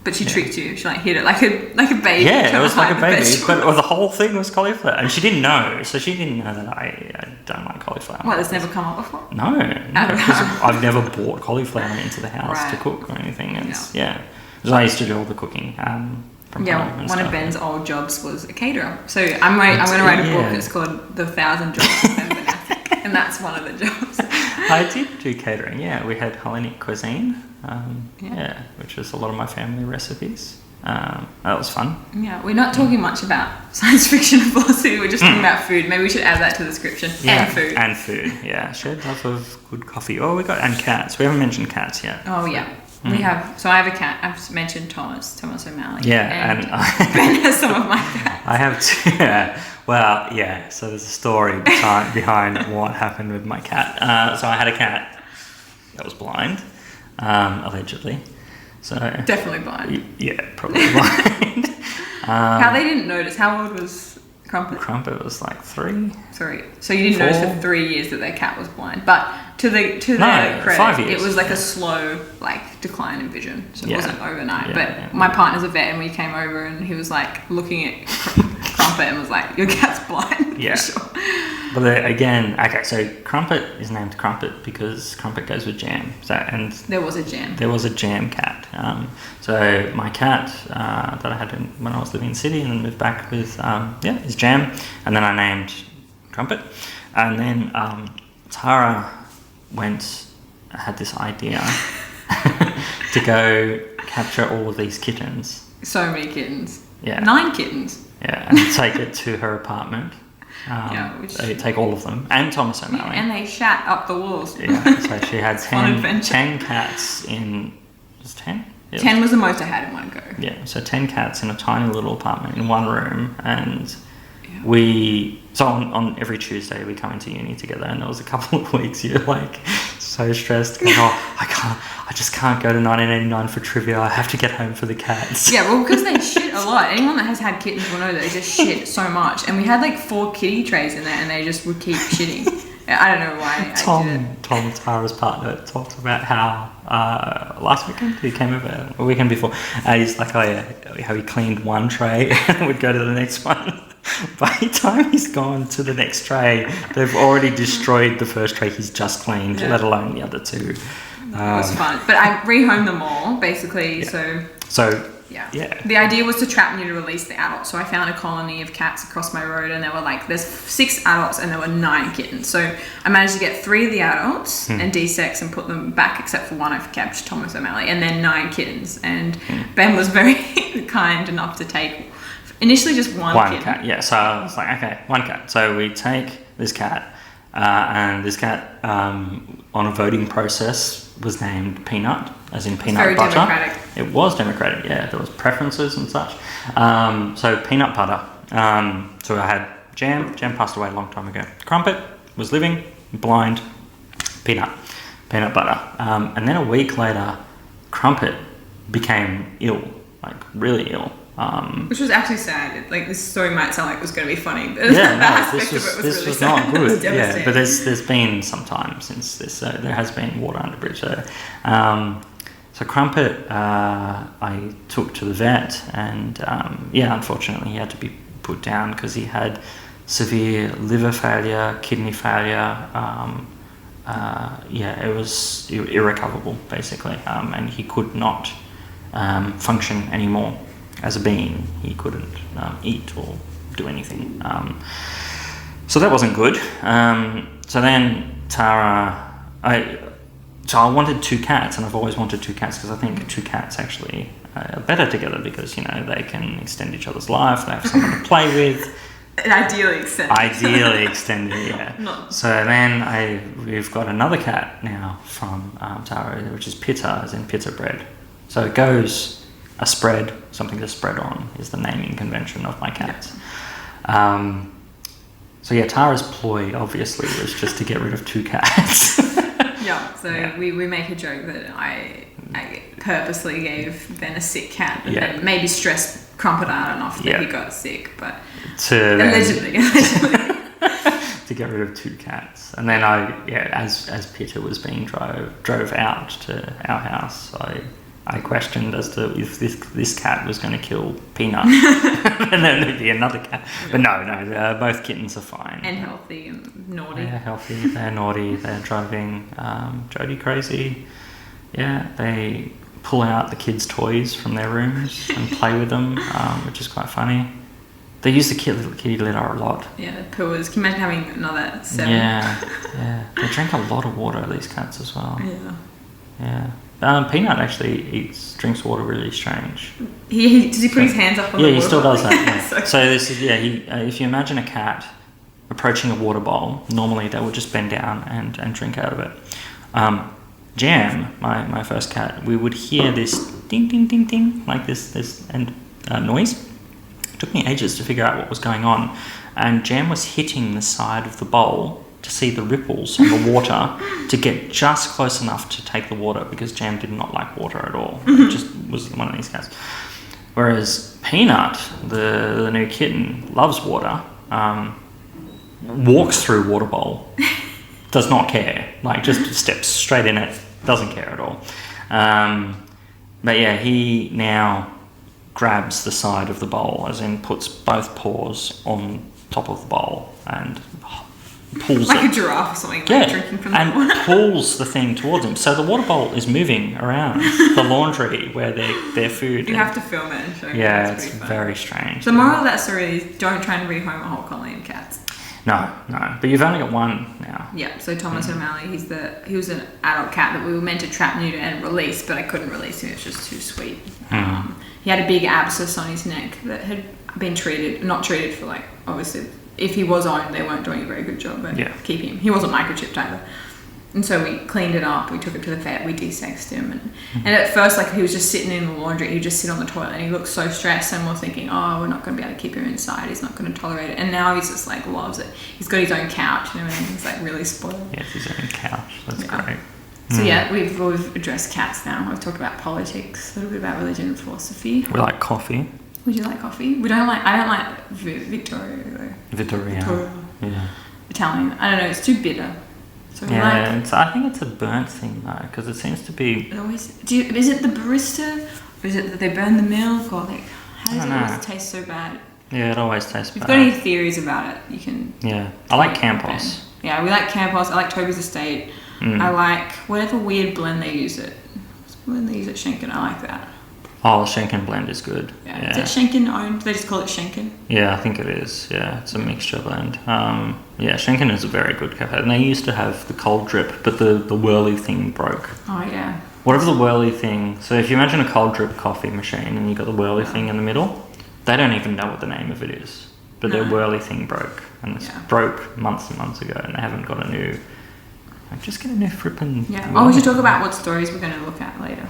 But she tricked you. She like hit it like a baby. Yeah, it was like a baby. But the whole thing was cauliflower, and she didn't know. So she didn't know that I don't like cauliflower. What? That's never come up before? No, because I've never bought cauliflower into the house to cook or anything. And because I used to do all the cooking from home. One of Ben's old jobs was a caterer. So I'm going to write a book. It's called The 1,000 Jobs of Ben Banasik, and that's one of the jobs. I did do catering. Yeah, we had Hellenic cuisine. Which was a lot of my family recipes. That was fun. Yeah, we're not talking much about science fiction and philosophy. We're just talking about food. Maybe we should add that to the description. Yeah, and food. Yeah, shared love of good coffee. Oh, and cats. We haven't mentioned cats yet. Oh yeah, we have. So I have a cat. I've mentioned Thomas O'Malley. Yeah, and Ben has some of my cats. I have two. Well, yeah. So there's a story behind what happened with my cat. So I had a cat that was blind. Allegedly. So definitely blind. Yeah, probably blind. How they didn't notice? How old was Crumpet? Crumpet was like 3. Sorry. So you didn't notice for 3 years that their cat was blind. But to their credit, 5 years. It was like a slow decline in vision. So it wasn't overnight. But my partner's a vet, and we came over, and he was like looking at Crumpet and was like, your cat's blind. Yeah. For sure. But so Crumpet is named Crumpet because Crumpet goes with jam. And there was a jam. There was a jam cat. So my cat that I had when I was living in the city and then moved back with is Jam, and then I named Crumpet, and then Tara had this idea to go capture all of these kittens. So many kittens. Yeah. 9 kittens. Yeah, and take it to her apartment. They take all of them, and Thomas O'Malley. Yeah, and they shat up the walls. Yeah, so she had Fun 10 cats in... Was it 10? Yeah, 10 was the most I had in one go. Yeah, so 10 cats in a tiny little apartment in one room, and so on every Tuesday we come into uni together, and there was a couple of weeks you're like so stressed, going, I just can't go to 1989 for trivia, I have to get home for the cats. Yeah, well, because they shit a lot. Anyone that has had kittens will know that they just shit so much, and we had like 4 kitty trays in there, and they just would keep shitting. I don't know why I did it. Tom, Tara's partner, talked about how last weekend he came over, a weekend before, he's like, how he cleaned one tray and would go to the next one. By the time he's gone to the next tray, they've already destroyed the first tray he's just cleaned, let alone the other 2. It was fun. But I rehomed them all, basically, So yeah. The idea was to trap neuter release the adults. So I found a colony of cats across my road, and there were there's 6 adults and there were 9 kittens. So I managed to get 3 of the adults and desex and put them back, except for one I've kept, Thomas O'Malley, and then 9 kittens. And Ben was very kind enough to take initially just one kitten. Cat. Yeah. So I was like, okay, 1 cat. So we take this cat, and this cat on a voting process was named Peanut, as in peanut very butter. Democratic. It was democratic, yeah. There was preferences and such. So peanut butter. So I had Jam. Jam passed away a long time ago. Crumpet was living, blind. Peanut butter. And then a week later, Crumpet became ill, like really ill. Which was actually sad. Like, this story might sound like it was going to be funny, but this was not good. Yeah, but there's been some time since this. So there has been water under the bridge. So Crumpet, I took to the vet, and unfortunately he had to be put down because he had severe liver failure, kidney failure. It was irrecoverable basically, and he could not function anymore. As a being, he couldn't eat or do anything. So that wasn't good. So then Tara, I wanted 2 cats, and I've always wanted 2 cats because I think 2 cats actually are better together because, they can extend each other's life, they have someone to play with. And ideally extended, yeah. So then we've got another cat now from Tara, which is Pitta, as in pita bread. So it goes... a spread, something to spread on, is the naming convention of my cats. Tara's ploy obviously was just to get rid of 2 cats. We make a joke that I purposely gave Ben a sick cat, and then maybe stressed Crumpet out enough that he got sick, but allegedly. To get rid of 2 cats. And then as Peter was being drove out to our house, I questioned as to if this cat was going to kill Peanut, and then there'd be another cat. But no, both kittens are fine and healthy and naughty. They're healthy. They're naughty. They're driving Jodie crazy. Yeah, they pull out the kids' toys from their rooms and play with them, which is quite funny. They use the kitty litter a lot. Yeah, the pooers. Can you imagine having another 7? Yeah. They drink a lot of water, these cats, as well. Yeah. Peanut actually drinks water really strange. Does he put his hands up on the water? Yeah, he still does that. Yeah. So this is if you imagine a cat approaching a water bowl, normally they would just bend down and drink out of it. Jam, my first cat, we would hear this ding ding ding ding like this noise. It took me ages to figure out what was going on, and Jam was hitting the side of the bowl to see the ripples on the water to get just close enough to take the water, because Jam did not like water at all. It just was one of these cats. Whereas Peanut, the new kitten, loves water, walks through water bowl, does not care, just steps straight in it, doesn't care at all. He now grabs the side of the bowl, as in puts both paws on top of the bowl and pulls like a giraffe or something, drinking from the water. And pulls the thing towards him. So the water bowl is moving around the laundry where their food. You have to film it and show me. Yeah, it's very strange. The moral of that story is don't try and rehome a whole colony of cats. No. But you've only got 1 now. Yeah, so Thomas O'Malley, he was an adult cat that we were meant to trap, neuter and release, but I couldn't release him, it was just too sweet. He had a big abscess on his neck that had been not treated for obviously if he was owned, they weren't doing a very good job at keeping him. He wasn't microchipped either. And so we cleaned it up, we took it to the vet, we de-sexed him. And at first, like, he was just sitting in the laundry, he'd just sit on the toilet and he looked so stressed, and we're thinking, oh, we're not going to be able to keep him inside, he's not going to tolerate it. And now he's just, like, loves it. He's got his own couch, you know what I mean? He's, like, really spoiled. Yes, his own couch. That's great. So yeah, we've addressed cats now. We've talked about politics, a little bit about religion and philosophy. We like coffee. Would you like coffee? I don't like Victoria. Yeah. Italian. I don't know, it's too bitter. So I think it's a burnt thing though, because it seems to be. Is it the barista, or is it that they burn the milk, or like how does it always taste so bad? Yeah, it always tastes bad. If you've got any theories about it, you can. Yeah, I like Campos. Yeah, we like Campos. I like Toby's Estate. I like whatever weird blend they use it. When they use it, Schenken, I like that. Oh, Schenken blend is good. Yeah. Is it Schenken owned? Do they just call it Schenken? Yeah, I think it is. Yeah, it's a mixture blend. Schenken is a very good cafe. And they used to have the cold drip, but the whirly thing broke. Oh, yeah. Whatever the whirly thing... So if you imagine a cold drip coffee machine and you've got the whirly thing in the middle, they don't even know what the name of it is. But their whirly thing broke. And it's broke months and months ago, and they haven't got a new... Just get a new frippin'... Yeah. Oh, we should talk about what stories we're going to look at later.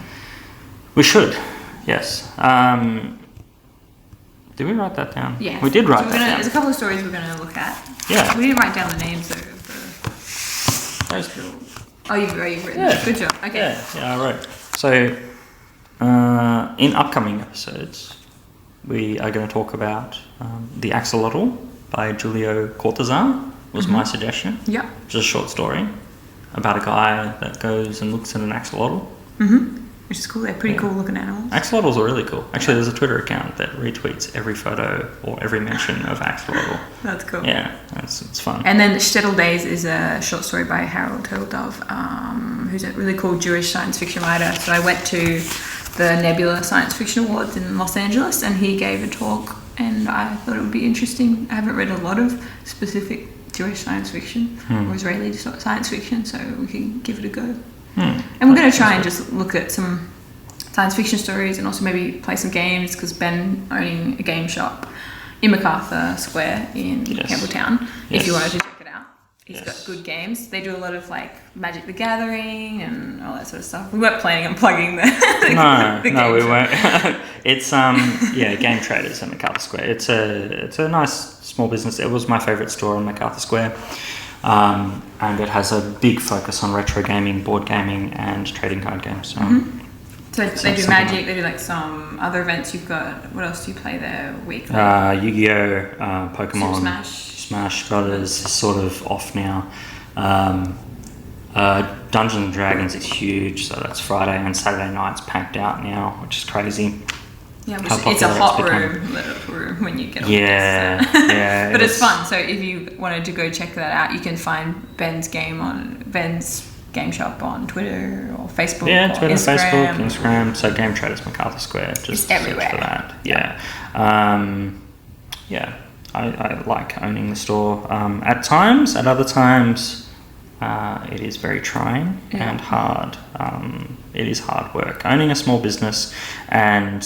We should. Yes. Did we write that down? Yes. We did write that down. There's a couple of stories we're going to look at. Yeah. We didn't write down the names of the... Those people. Oh, you've written it. Good job. Okay. Yeah, I wrote. So, in upcoming episodes, we are going to talk about The Axolotl by Giulio Cortazar, was my suggestion. Yeah. Which is a short story about a guy that goes and looks at an axolotl. Which is cool. They're pretty cool looking animals. Axolotls are really cool. Actually, there's a Twitter account that retweets every photo or every mention of axolotl. That's cool. Yeah, it's fun. And then Shtetl Days is a short story by Harold Turtledove, who's a really cool Jewish science fiction writer. So I went to the Nebula Science Fiction Awards in Los Angeles, and he gave a talk, and I thought it would be interesting. I haven't read a lot of specific Jewish science fiction or Israeli science fiction, so we can give it a go. And we're going to try and just look at some science fiction stories and also maybe play some games, because Ben owning a game shop in MacArthur Square in Campbelltown, if you wanted to check it out. He's got good games. They do a lot of like Magic the Gathering and all that sort of stuff. We weren't planning on plugging the No, we weren't. It's Game Traders at MacArthur Square. It's a nice small business. It was my favourite store on MacArthur Square. And it has a big focus on retro gaming, board gaming, and trading card games. So they do Magic, they do like some other events you've got. What else do you play there weekly? Yu-Gi-Oh, Pokemon, Super Smash Brothers is sort of off now. Dungeons and Dragons is huge, so that's Friday and Saturday nights packed out now, which is crazy. Yeah, it's a hot room when you get on yeah. But it's fun. So if you wanted to go check that out, you can find Ben's game shop on Twitter or Facebook. Yeah, or Twitter, Instagram. Facebook, Instagram. So Game Traders MacArthur Square. Just it's everywhere. For that. Yeah. I like owning the store at times. At other times, it is very trying and hard. It is hard work. Owning a small business and...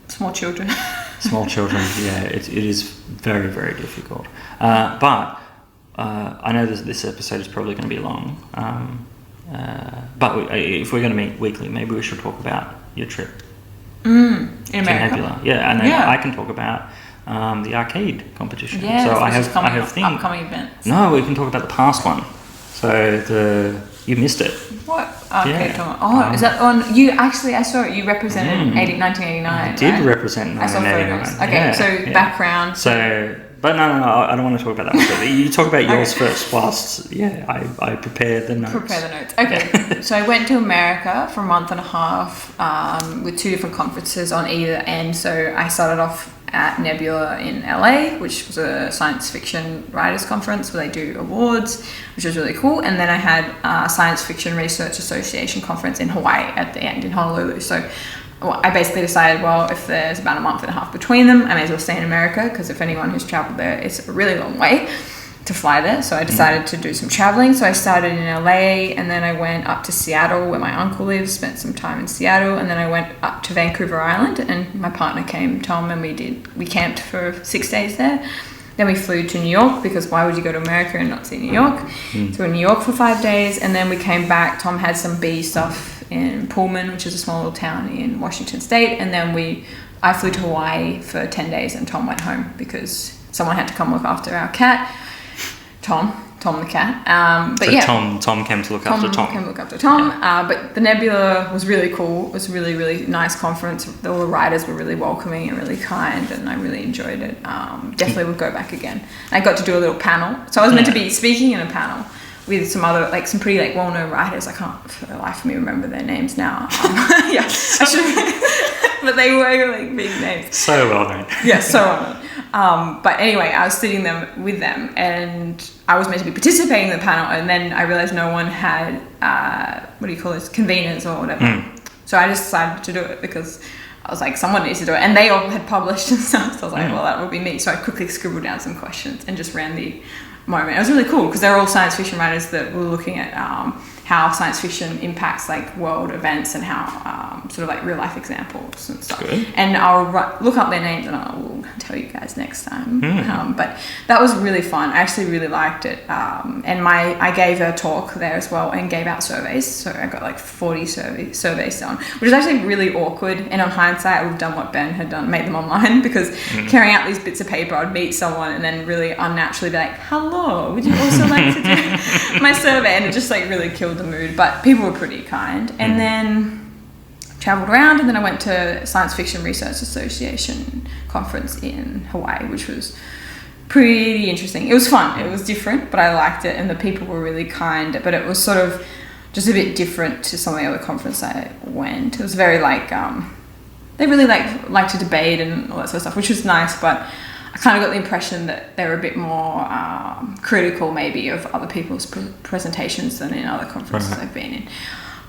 small children. Small children, it is very, very difficult. But I know this episode is probably going to be long. But if we're going to meet weekly, maybe we should talk about your trip in America. Nebula. Yeah, and then I can talk about the arcade competition. Yeah, so I have things. Upcoming events. No, we can talk about the past one. So you missed it. What? Okay, come on. Is that on? You actually, I saw it. You represented 1989. I did represent 1989. I saw photos. Okay, background. But no, I don't want to talk about that one. You talk about yours first, whilst I prepare the notes. Okay, so I went to America for a month and a half with 2 different conferences on either end. So I started off at Nebula in LA, which was a science fiction writers conference where they do awards, which was really cool. And then I had a Science Fiction Research Association conference in Hawaii at the end in Honolulu. So I basically decided, well, if there's about a month and a half between them, I may as well stay in America, because if anyone who's traveled there, it's a really long way to fly there. So I decided to do some traveling. So I started in LA, and then I went up to Seattle where my uncle lives, spent some time in Seattle, and then I went up to Vancouver Island, and my partner came, Tom, and we camped for 6 days there. Then we flew to New York, because why would you go to America and not see New York? So we're in New York for 5 days, and then we came back. Tom had some bee stuff in Pullman, which is a small little town in Washington State, and then I flew to Hawaii for 10 days, and Tom went home because someone had to come look after our cat, Tom the cat. But so yeah, Tom came to look after Tom. Came to look after Tom. Yeah. But the Nebula was really cool. It was a really, really nice conference. All the riders were really welcoming and really kind, and I really enjoyed it. Definitely would go back again. I got to do a little panel. So I was meant to be speaking in a panel with some other, like, some pretty, like, well-known writers. I can't for the life of me remember their names now. Yeah, I should. But they were, like, big names. So well known. Yeah, so well known. But anyway, I was sitting with them, and I was meant to be participating in the panel, and then I realized no one had, what do you call this, conveners or whatever. So I just decided to do it because I was like, someone needs to do it. And they all had published and stuff, so I was like, well, that would be me. So I quickly scribbled down some questions and just ran the moment. It was really cool because they're all science fiction writers that were looking at how science fiction impacts like world events and how sort of like real life examples and stuff. Good. And I'll look up their names and I will tell you guys next time. But that was really fun. I actually really liked it. And I gave a talk there as well and gave out surveys. So I got like 40 surveys done, which is actually really awkward. And on hindsight, I would have done what Benn had done, made them online, because carrying out these bits of paper, I'd meet someone and then really unnaturally be like, hello, would you also like to do my survey? And it just like really killed the mood. But people were pretty kind. And then traveled around, and then I went to Science Fiction Research Association conference in Hawaii, which was pretty interesting. It was fun. It was different, but I liked it, and the people were really kind. But it was sort of just a bit different to some of the other conferences I went. It was very like they really like to debate and all that sort of stuff, which was nice. But I kind of got the impression that they were a bit more critical, maybe, of other people's presentations than in other conferences I've been in.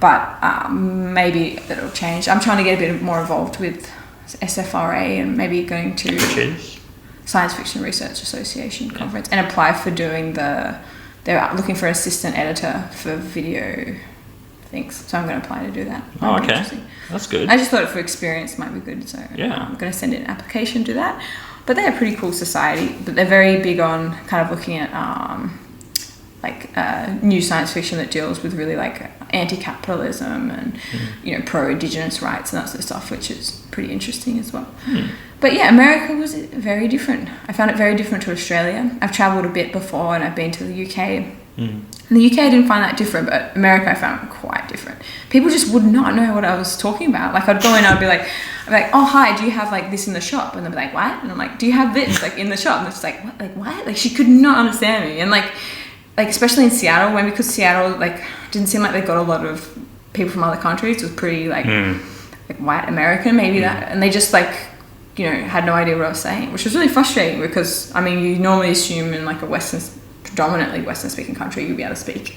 But maybe it'll change. I'm trying to get a bit more involved with SFRA and maybe going to Science Fiction Research Association conference and apply for doing they're looking for an assistant editor for video things. So I'm going to apply to do that. Oh, okay. That's good. I just thought it for experience might be good. So yeah. I'm going to send in an application to that. But they're a pretty cool society. But they're very big on kind of looking at new science fiction that deals with really like anti-capitalism and pro-indigenous rights and that sort of stuff, which is pretty interesting as well. But yeah, America was very different. I found it very different to Australia. I've travelled a bit before and I've been to the UK. In the UK I didn't find that different, but America I found quite different. People just would not know what I was talking about. Like I'd go in, I'd be like, oh hi, do you have like this in the shop? And they'd be like, what? And I'm like, do you have this like in the shop? And it's like, what? Like what? Like she could not understand me. And like especially in Seattle, because Seattle like didn't seem like they got a lot of people from other countries. It was pretty like white American, maybe that, and they just like had no idea what I was saying, which was really frustrating because I mean you normally assume in like a predominantly Western speaking country you'd be able to speak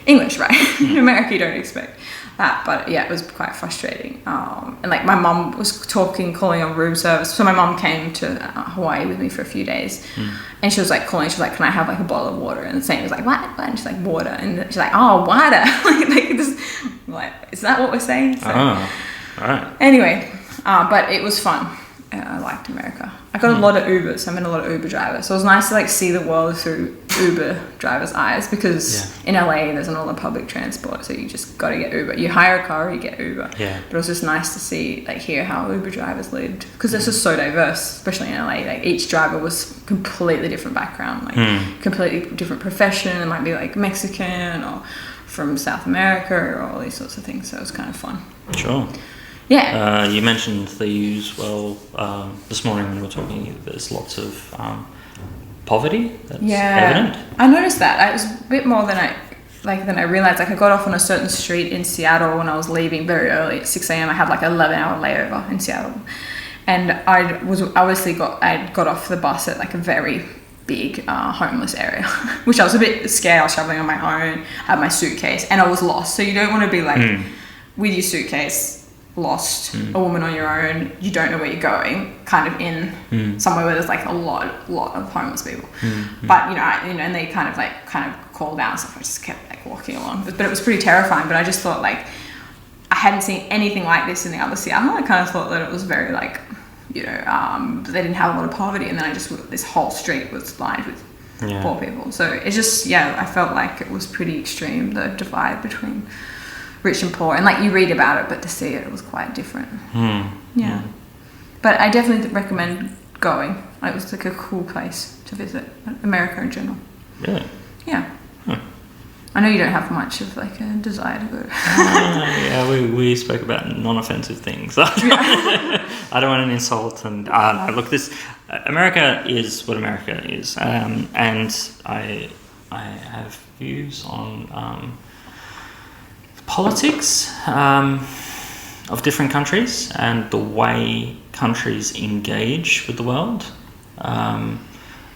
English, right? In America you don't expect that, but yeah, it was quite frustrating. And like my mum was calling on room service. So my mum came to Hawaii with me for a few days, and she was like calling. She was like, "Can I have like a bottle of water?" And the same was like, "What?" And she's like, "Water." And she's like, "Oh, water." like this, like is that what we're saying? So, all right. Anyway, but it was fun. I liked America. I got a lot of Ubers. I met a lot of Uber drivers. So it was nice to like see the world through Uber drivers' eyes because in LA there's not a lot of public transport, so you just got to get Uber. You hire a car or you get Uber. Yeah. But it was just nice to see, like, hear how Uber drivers lived because this is so diverse, especially in LA. Like each driver was completely different background, like completely different profession. It might be like Mexican or from South America or all these sorts of things. So it was kind of fun. Sure. Yeah. You mentioned the use, this morning when we were talking, there's lots of poverty that's evident. I noticed that. It was a bit more than I realised. Like I got off on a certain street in Seattle when I was leaving very early at 6 a.m. I had like an 11-hour layover in Seattle. And I got off the bus at like a very big homeless area, which I was a bit scared. I was travelling on my own, had my suitcase, and I was lost. So you don't want to be like with your suitcase, lost, a woman on your own, you don't know where you're going, kind of in somewhere where there's like a lot of homeless people. But and they kind of called out, so I just kept like walking along. But it was pretty terrifying. But I just thought like I hadn't seen anything like this in the other Seattle. I kind of thought that it was very like you know, they didn't have a lot of poverty, and then this whole street was lined with poor people. So it's just, I felt like it was pretty extreme, the divide between rich and poor. And like, you read about it, but to see it was quite different. But I definitely recommend going. It was like a cool place to visit, America in general. Really? Yeah. I know you don't have much of like a desire to go. We spoke about non-offensive things. I don't want an insult, and no, look, America is what America is, and I have views on politics of different countries and the way countries engage with the world.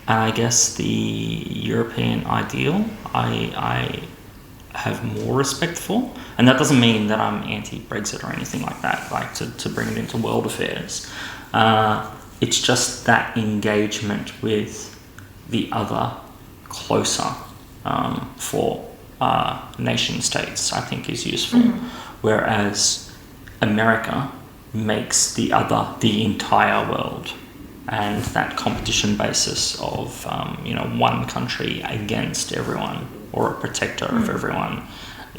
And I guess the European ideal, I have more respect for. And that doesn't mean that I'm anti-Brexit or anything like that, like to bring it into world affairs. It's just that engagement with the other closer for nation states, I think, is useful. Whereas America makes the entire world. And that competition basis of one country against everyone, or a protector of everyone,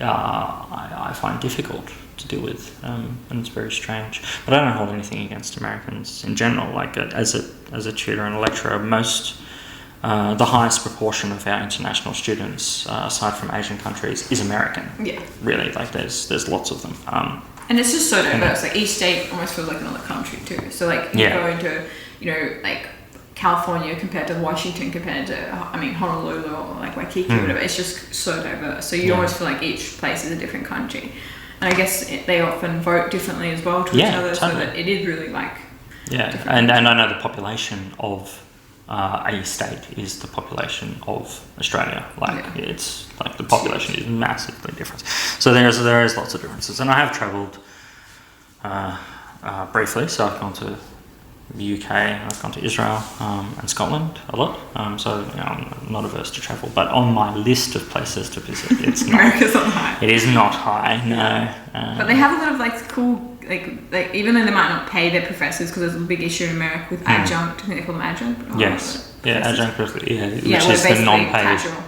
I find difficult to deal with, and it's very strange. But I don't hold anything against Americans in general. Like as a tutor and a lecturer, the highest proportion of our international students, aside from Asian countries, is American. Yeah. Really, like there's lots of them. And it's just so diverse. Like each state almost feels like another country too. So like you go into like California compared to Washington compared to Honolulu or like Waikiki or whatever. It's just so diverse. So you almost feel like each place is a different country. And I guess they often vote differently as well to each other, totally. So that it is really like and I know the population of a state is the population of Australia. It's like the population is massively different. So there is lots of differences. And I have travelled briefly. So I've gone to the UK, I've gone to Israel and Scotland a lot. So I'm not averse to travel. But on my list of places to visit, it's not. America's on high. It is not high. No. But they have a lot of like cool. Like even though they might not pay their professors, because there's a big issue in America with adjunct, I think they call them adjunct. Yes, adjunct, which is the non-paid. Casual.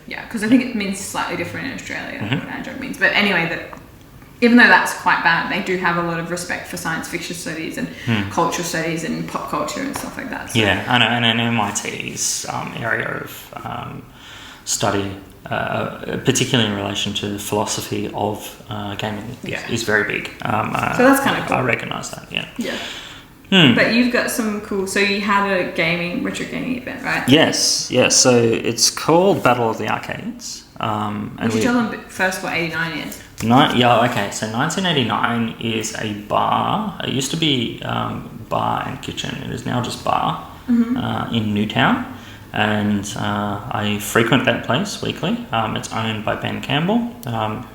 Yeah, because I think it means slightly different in Australia what adjunct means. But anyway, even though that's quite bad, they do have a lot of respect for science fiction studies and cultural studies and pop culture and stuff like that. So. Yeah, I know, and MIT's area of study, particularly in relation to philosophy of gaming, is very big. So that's kind of cool. I recognise that, yeah. But you've got some cool... So you had a retro gaming event, right? Yes. So it's called Battle of the Arcades. Would you tell them first what 89 is? So 1989 is a bar. It used to be bar and kitchen. It is now just bar in Newtown. And I frequent that place weekly. It's owned by Benn Campbell,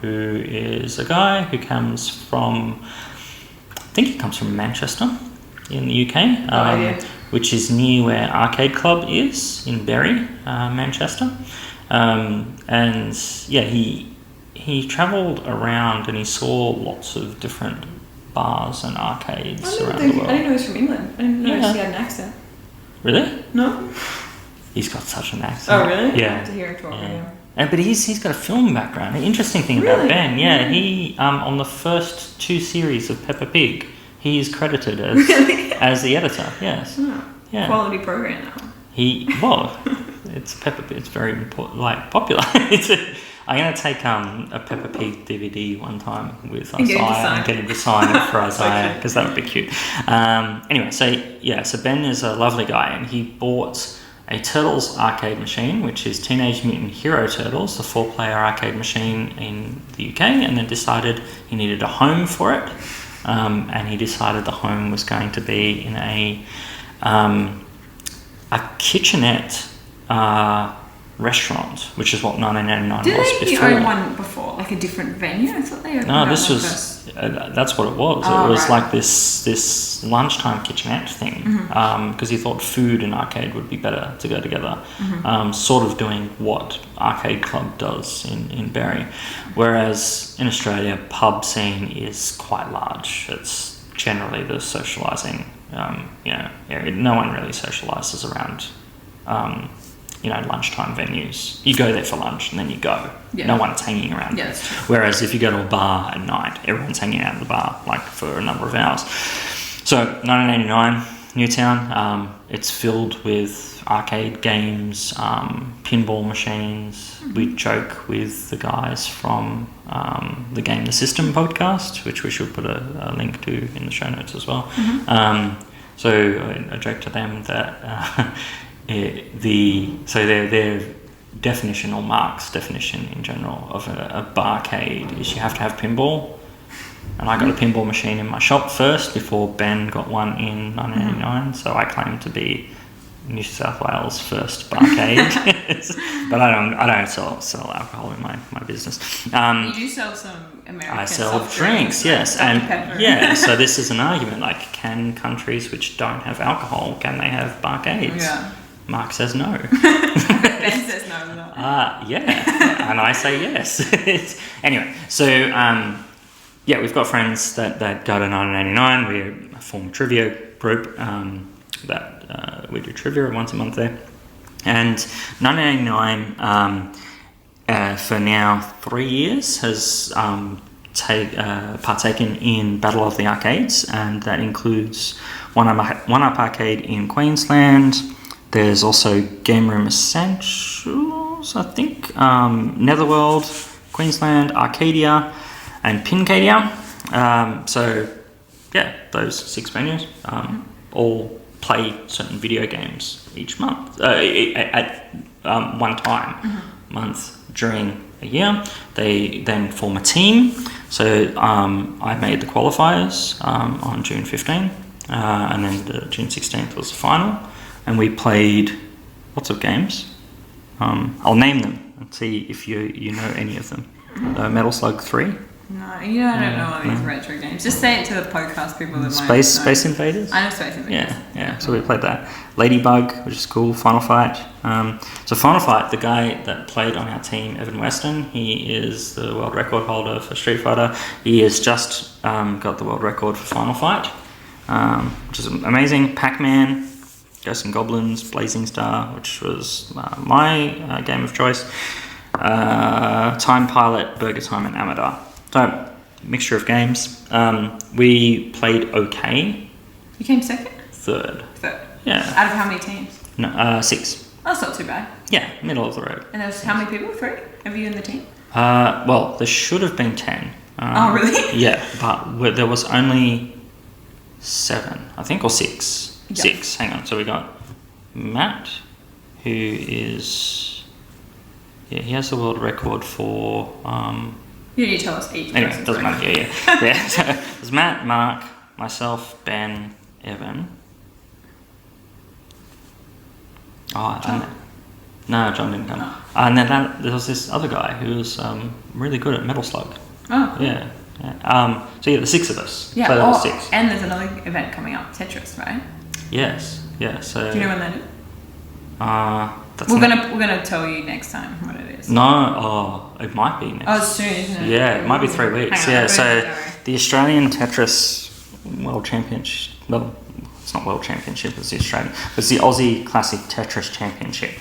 who is a guy who comes from... I think he comes from Manchester in the UK, which is near where Arcade Club is in Bury, Manchester. He travelled around and he saw lots of different bars and arcades around the world. I didn't know he was from England. I didn't know he had an accent. Really? No. He's got such an accent. Oh, really? Yeah. I have to hear it talk, But he's got a film background. An interesting thing about Ben, he on the first 2 series of Peppa Pig, he is credited as the editor. Yes. Oh, yeah. Quality program now. It's Peppa Pig. It's very important, popular. I'm going to take a Peppa Pig DVD one time with Isaiah and get him to sign it for Isaiah, because that would be cute. So Ben is a lovely guy, and he bought a Turtles arcade machine, which is Teenage Mutant Hero Turtles, the 4-player arcade machine in the UK, and then decided he needed a home for it. And he decided the home was going to be in a kitchenette restaurant, which is what 1989 was before. Did he own one before, like a different venue? I thought they opened that's what it was. It was like this lunchtime kitchenette thing, because he thought food and arcade would be better to go together, sort of doing what Arcade Club does in Bury. Whereas in Australia, pub scene is quite large. It's generally the socialising no one really socialises around, lunchtime venues. You go there for lunch and then you go. Yeah. No one's hanging around. Yeah, that's true. Whereas if you go to a bar at night, everyone's hanging out at the bar like for a number of hours. So 1989, Newtown. It's filled with arcade games, pinball machines. We joke with the guys from the Game the System podcast, which we should put a link to in the show notes as well. Mm-hmm. So I joke to them that their definition, or Mark's definition in general, of a barcade is you have to have pinball. And I got a pinball machine in my shop first before Benn got one in 1989. So I claim to be New South Wales' first barcade. But I don't sell alcohol in my business. You do sell some American I sell soft drinks, yes. And pepper. yeah, so this is an argument, like, can countries which don't have alcohol, can they have barcades? Yeah. Mark says no. Ben says no. Yeah. And I say yes. Anyway, so we've got friends that go to 1989. We form a trivia group that we do trivia once a month there. And 1989, for now 3 years, has partaken in Battle of the Arcades, and that includes One Up Arcade in Queensland. There's also Game Room Essentials, I think, Netherworld, Queensland, Arcadia, and Pincadia. Those 6 venues all play certain video games each month at one time, month during a year. They then form a team. So I made the qualifiers on June 15, and then the June 16th was the final, and we played lots of games. I'll name them and see if you know any of them. Metal Slug 3. No, I don't know all these retro games. Just say it to the podcast people that might know. Space Invaders? I know Space Invaders. Yeah. So we played that. Ladybug, which is cool. Final Fight. So Final Fight, the guy that played on our team, Evan Weston, he is the world record holder for Street Fighter. He has just got the world record for Final Fight, which is amazing. Pac-Man, Ghosts and Goblins, Blazing Star, which was my game of choice. Time Pilot, Burger Time, and Amador. So, mixture of games. We played okay. You came second? Third. Yeah. Out of how many teams? No, 6. Oh, that's not too bad. Yeah, middle of the road. And there was how many people? 3 of you in the team? Well, there should have been 10. Oh, really? Yeah, but there was only 7, I think, or 6. Yep. 6. Hang on. So we got Matt, who is... Yeah, he has the world record for... You need to tell us each. Anyway, it doesn't matter. Yeah. So there's Matt, Mark, myself, Ben, Evan. John? No, John didn't come. And then there was this other guy who was really good at Metal Slug. Oh, cool. Yeah. So the 6 of us. Yeah. So there was 6. And there's another event coming up, Tetris, right? Yes. Yeah. So. Do you know when that is? We're gonna tell you next time what it is. No, it might be next. Oh, it's soon, isn't it? Yeah, it might be 3 weeks. Hang on, Yeah, so the Australian Tetris World Championship. Well, it's not World Championship. It's the Australian. It's the Aussie Classic Tetris Championship.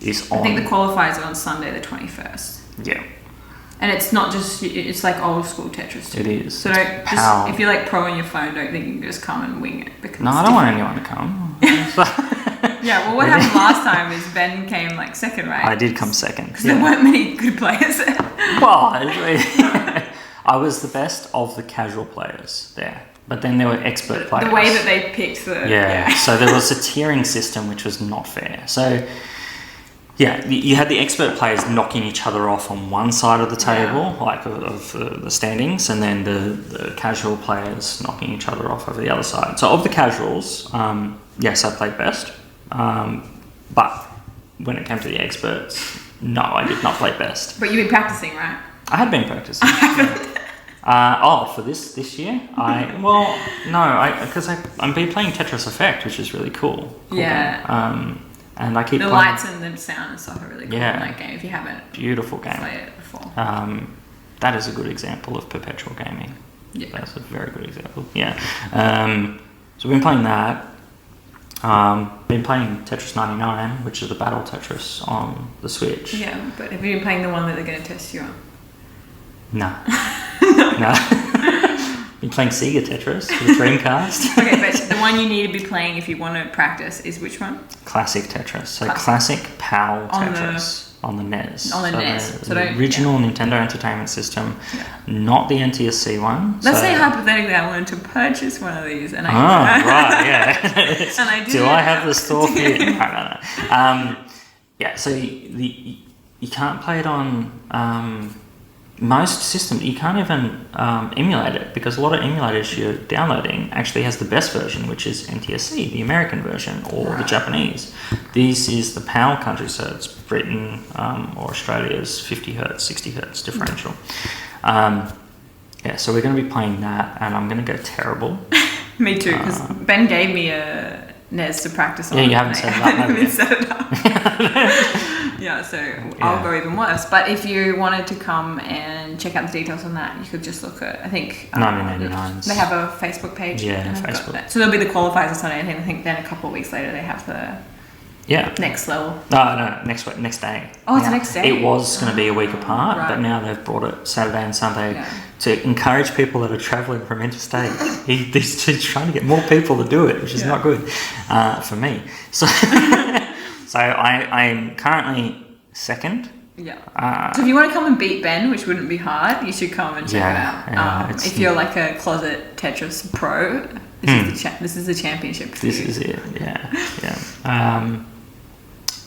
Is on. I think the qualifiers are on Sunday the 21st. Yeah. And it's not just, it's like old school Tetris too. It is. So don't just, if you're like pro on your phone, don't think you can just come and wing it. Because no, I don't want anyone to come. Yeah, well, what happened last time is Ben came like second, right? I did come second. Because there weren't many good players there. Well, I was the best of the casual players there. But then there were expert players. The way that they picked the... Yeah, so there was a tiering system which was not fair. So... Yeah, you had the expert players knocking each other off on one side of the table, like of the standings, and then the casual players knocking each other off over the other side. So of the casuals, yes, I played best. But when it came to the experts, no, I did not play best. But you've been practicing, right? I had been practicing. For this year? Because I've been playing Tetris Effect, which is really cool. Yeah. And I keep the playing. lights and the sound and stuff are really cool in that game if you haven't beautiful game. played it before. That is a good example of perpetual gaming. Yeah. That's a very good example. Yeah. So we've been playing that. Been playing Tetris 99, which is the battle Tetris on the Switch. Yeah, but have you been playing the one that they're going to test you on? No. No. Been playing Sega Tetris for the Dreamcast. Okay, but the one you need to be playing if you want to practice is which one? Classic Tetris. So classic PAL Tetris. On the NES. On the NES. The original Nintendo Entertainment System, not the NTSC one. Let's say hypothetically I wanted to purchase one of these and I right, yeah. And I do I have the store for you? No. Yeah, so you can't play it on most systems. You can't even emulate it because a lot of emulators you're downloading actually has the best version, which is NTSC, the American version, or the Japanese. This is the PAL country, so it's Britain or Australia's 50 hertz, 60 hertz differential. Yeah, so we're going to be playing that, and I'm going to go terrible. Me too, because Ben gave me a NES to practice on. Yeah, you haven't set it up. I haven't even set it up. Yeah, so I'll go even worse. But if you wanted to come and check out the details on that, you could just look at, I think... 1989s. They have a Facebook page. Yeah, Facebook. So there'll be the qualifiers on Sunday, and I think then a couple of weeks later they have the next level. No, next day. Oh, it's the next day? It was going to be a week apart, but now they've brought it Saturday and Sunday to encourage people that are travelling from interstate. He's trying to get more people to do it, which is not good for me. So... So I'm currently second. Yeah. So if you want to come and beat Ben, which wouldn't be hard, you should come and check it out. If you're like a closet Tetris pro, this is the championship for This you. is it. Yeah.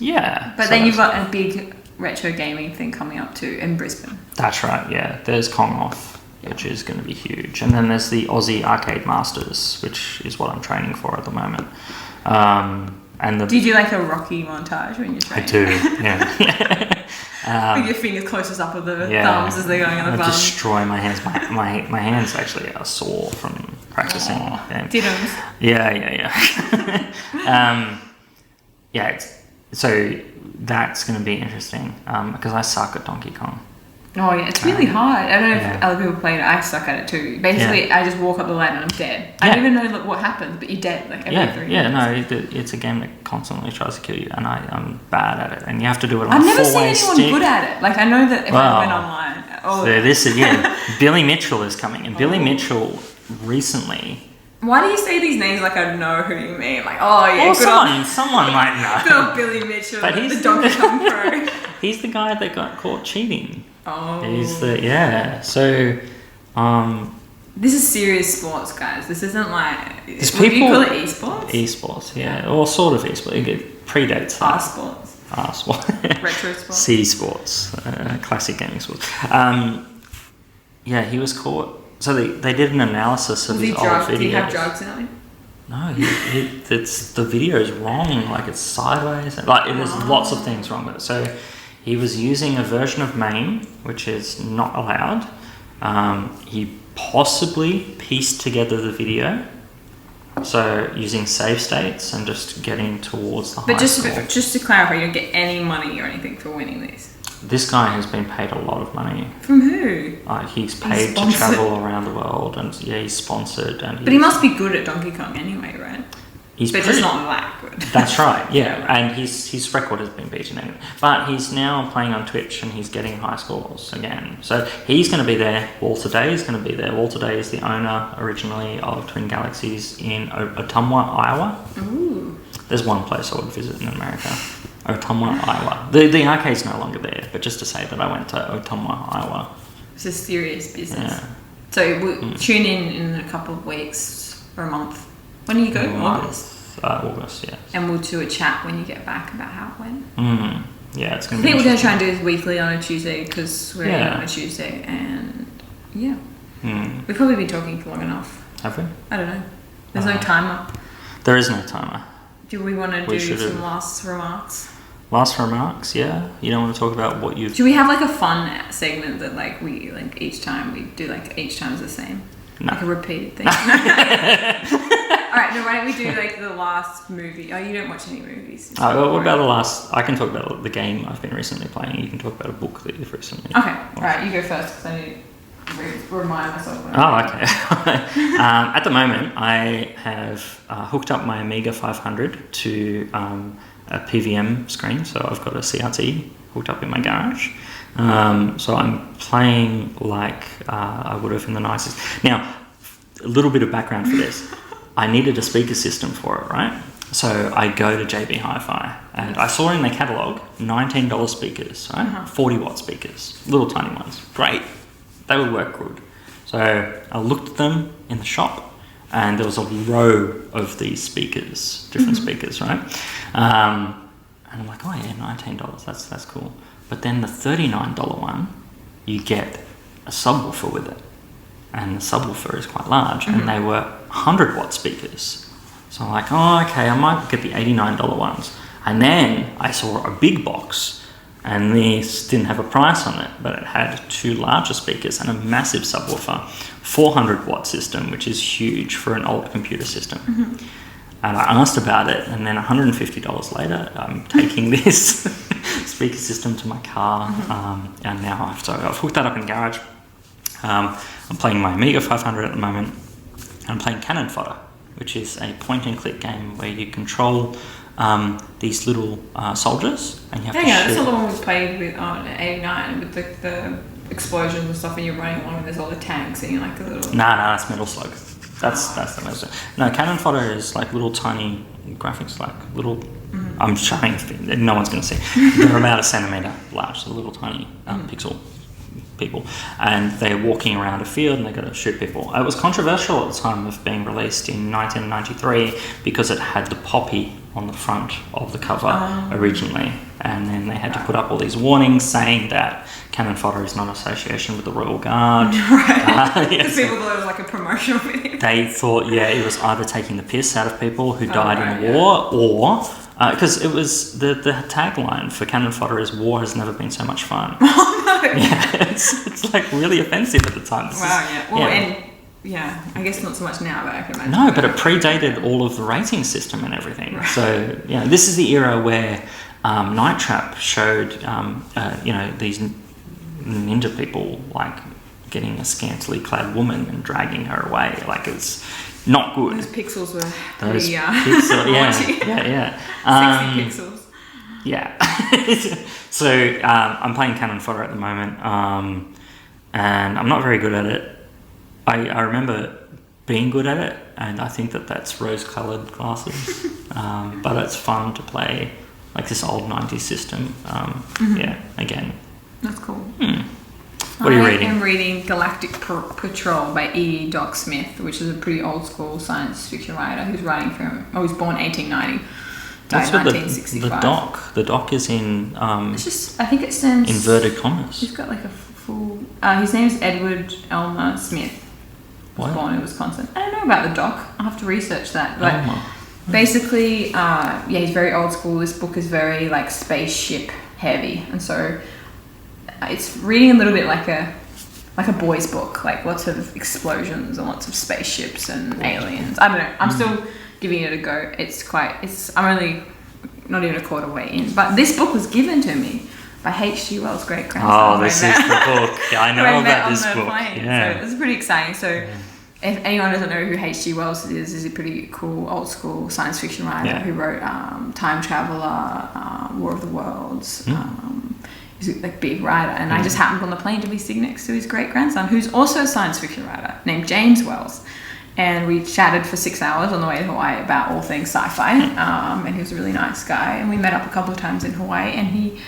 Yeah. But so then you've got a big retro gaming thing coming up too in Brisbane. That's right. Yeah. There's Kong Off, which is going to be huge, and then there's the Aussie Arcade Masters, which is what I'm training for at the moment. Do you do like a Rocky montage when you're training? I do, yeah. With your fingers closest up of the thumbs as they're going on the bum. I destroy my hands. My hands actually are sore from practicing. Diddums. Yeah. So that's going to be interesting because I suck at Donkey Kong. Oh yeah, it's really hard. I don't know if other people played it. I suck at it too. Basically, I just walk up the ladder and I'm dead. I don't even know what happens, but you're dead like every 3 minutes. No, it's a game that constantly tries to kill you, and I'm bad at it. And you have to do it on I've a never four-way seen anyone stick. good at it. Like I know that if I went online. So this is Billy Mitchell is coming, and Billy Mitchell recently. Why do you say these names like I know who you mean? Like, someone might know. Good old Billy Mitchell, but he's the Donkey Kong pro. He's the guy that got caught cheating. Oh. He's the So, this is serious sports, guys. This isn't like. Do you call it esports? Esports, yeah, or sort of esports. It predates that. R-sports. Retro sports. C sports, classic gaming sports. He was caught. So they did an analysis of his old videos. Did he have drugs in it? No, the video is wrong. Like it's sideways. Like there's lots of things wrong with it. So he was using a version of MAME, which is not allowed. He possibly pieced together the video. So using save states and just getting towards the high score. But just to clarify, you don't get any money or anything for winning these. This guy has been paid a lot of money. From who? He's paid to travel around the world, and he's sponsored. But he must be good at Donkey Kong anyway, right? But just not that good. That's right, yeah. And his record has been beaten anyway. But he's now playing on Twitch, and he's getting high scores again. So he's going to be there. Walter Day is going to be there. Walter Day is the owner originally of Twin Galaxies in Ottumwa, Iowa. Ooh. There's one place I would visit in America. Ottumwa, Iowa. The arcade's no longer there, but just to say that I went to Ottumwa, Iowa. It's a serious business. Yeah. So we'll tune in a couple of weeks or a month. When do you go? August? August, yeah. And we'll do a chat when you get back about how it went. Yeah, it's going I to be think we're going to try and do this weekly on a Tuesday because we're in on a Tuesday and we've probably been talking for long enough. Have we? I don't know. There's no timer. There is no timer. Do we want to do some last remarks? Last remarks, yeah. You don't want to talk about what you've... Do we have like a fun segment that like we like each time we do like each time is the same? No. Like a repeated thing. Alright, no, why don't we do like the last movie? Oh, you don't watch any movies. What about the last... I can talk about the game I've been recently playing. You can talk about a book that you've recently... Okay, alright, you go first because I need... remind myself. Oh, okay. At the moment, I have hooked up my Amiga 500 to a PVM screen, so I've got a CRT hooked up in my garage. So I'm playing like I would have in the nicest. Now, a little bit of background for this. I needed a speaker system for it, right? So I go to JB Hi-Fi and I saw in their catalogue $19 speakers, right? 40 watt speakers, little tiny ones. Great. They would work good. So I looked at them in the shop and there was a row of these speakers, different speakers, right? And I'm like, oh yeah, $19, that's cool. But then the $39 one, you get a subwoofer with it. And the subwoofer is quite large, and they were 100 watt speakers. So I'm like, oh, okay, I might get the $89 ones. And then I saw a big box, and this didn't have a price on it, but it had 2 larger speakers and a massive subwoofer, 400 watt system, which is huge for an old computer system. And I asked about it, and then $150 later, I'm taking this speaker system to my car, and now I've hooked that up in the garage. I'm playing my Amiga 500 at the moment, and I'm playing Cannon Fodder, which is a point-and-click game where you control these little soldiers, and you have to shoot. That's the one we played with on 89 with the explosions and stuff, and you're running along and there's all the tanks and you're like a little... No, that's Metal Slug. That's the most... No, Cannon Fodder is like little tiny graphics, like little... I'm showing, no one's going to see. They're about a centimetre large, so little tiny pixel people, and they're walking around a field and they've got to shoot people. It was controversial at the time of being released in 1993 because it had the poppy on the front of the cover originally, and then they had to put up all these warnings saying that Cannon Fodder is not association with the Royal Guard. Because people thought it was like a promotional video. They thought, it was either taking the piss out of people who died in the war, or because it was the tagline for Cannon Fodder is "War has never been so much fun." Yeah, it's like really offensive at the time. I guess not so much now, but I can imagine. No, but it predated all of the rating system and everything. Right. So this is the era where Night Trap showed these ninja people like getting a scantily clad woman and dragging her away. Like it's not good. Those pixels were pretty sexy pixels. Yeah. So I'm playing Cannon Fodder at the moment, and I'm not very good at it. I remember being good at it, and I think that's rose-coloured glasses. But it's fun to play like this old 90s system. Again. That's cool. What are you reading? I'm reading Galactic Patrol by E. Doc Smith, which is a pretty old school science fiction writer who's writing from... he was born 1890, died 1965. The doc is in... it's just... I think it stands... inverted commas. He's got like a full... his name is Edward Elmer Smith. He was born in Wisconsin. I don't know about the doc. I'll have to research that. But basically, he's very old school. This book is very like spaceship heavy. And so... it's reading a little bit like a boys' book, like lots of explosions and lots of spaceships and aliens. I don't know. I'm still giving it a go. I'm only not even a quarter way in. But this book was given to me by H.G. Wells' great grandson. Oh, this is the book. Yeah, I know about this book. Yeah. So it's pretty exciting. So if anyone doesn't know who H.G. Wells is, he's a pretty cool old school science fiction writer who wrote Time Traveller, War of the Worlds. He's a big writer, and I just happened on the plane to be sitting next to his great grandson, who's also a science fiction writer named James Wells, and we chatted for 6 hours on the way to Hawaii about all things sci-fi. And he was a really nice guy, and we met up a couple of times in Hawaii, and he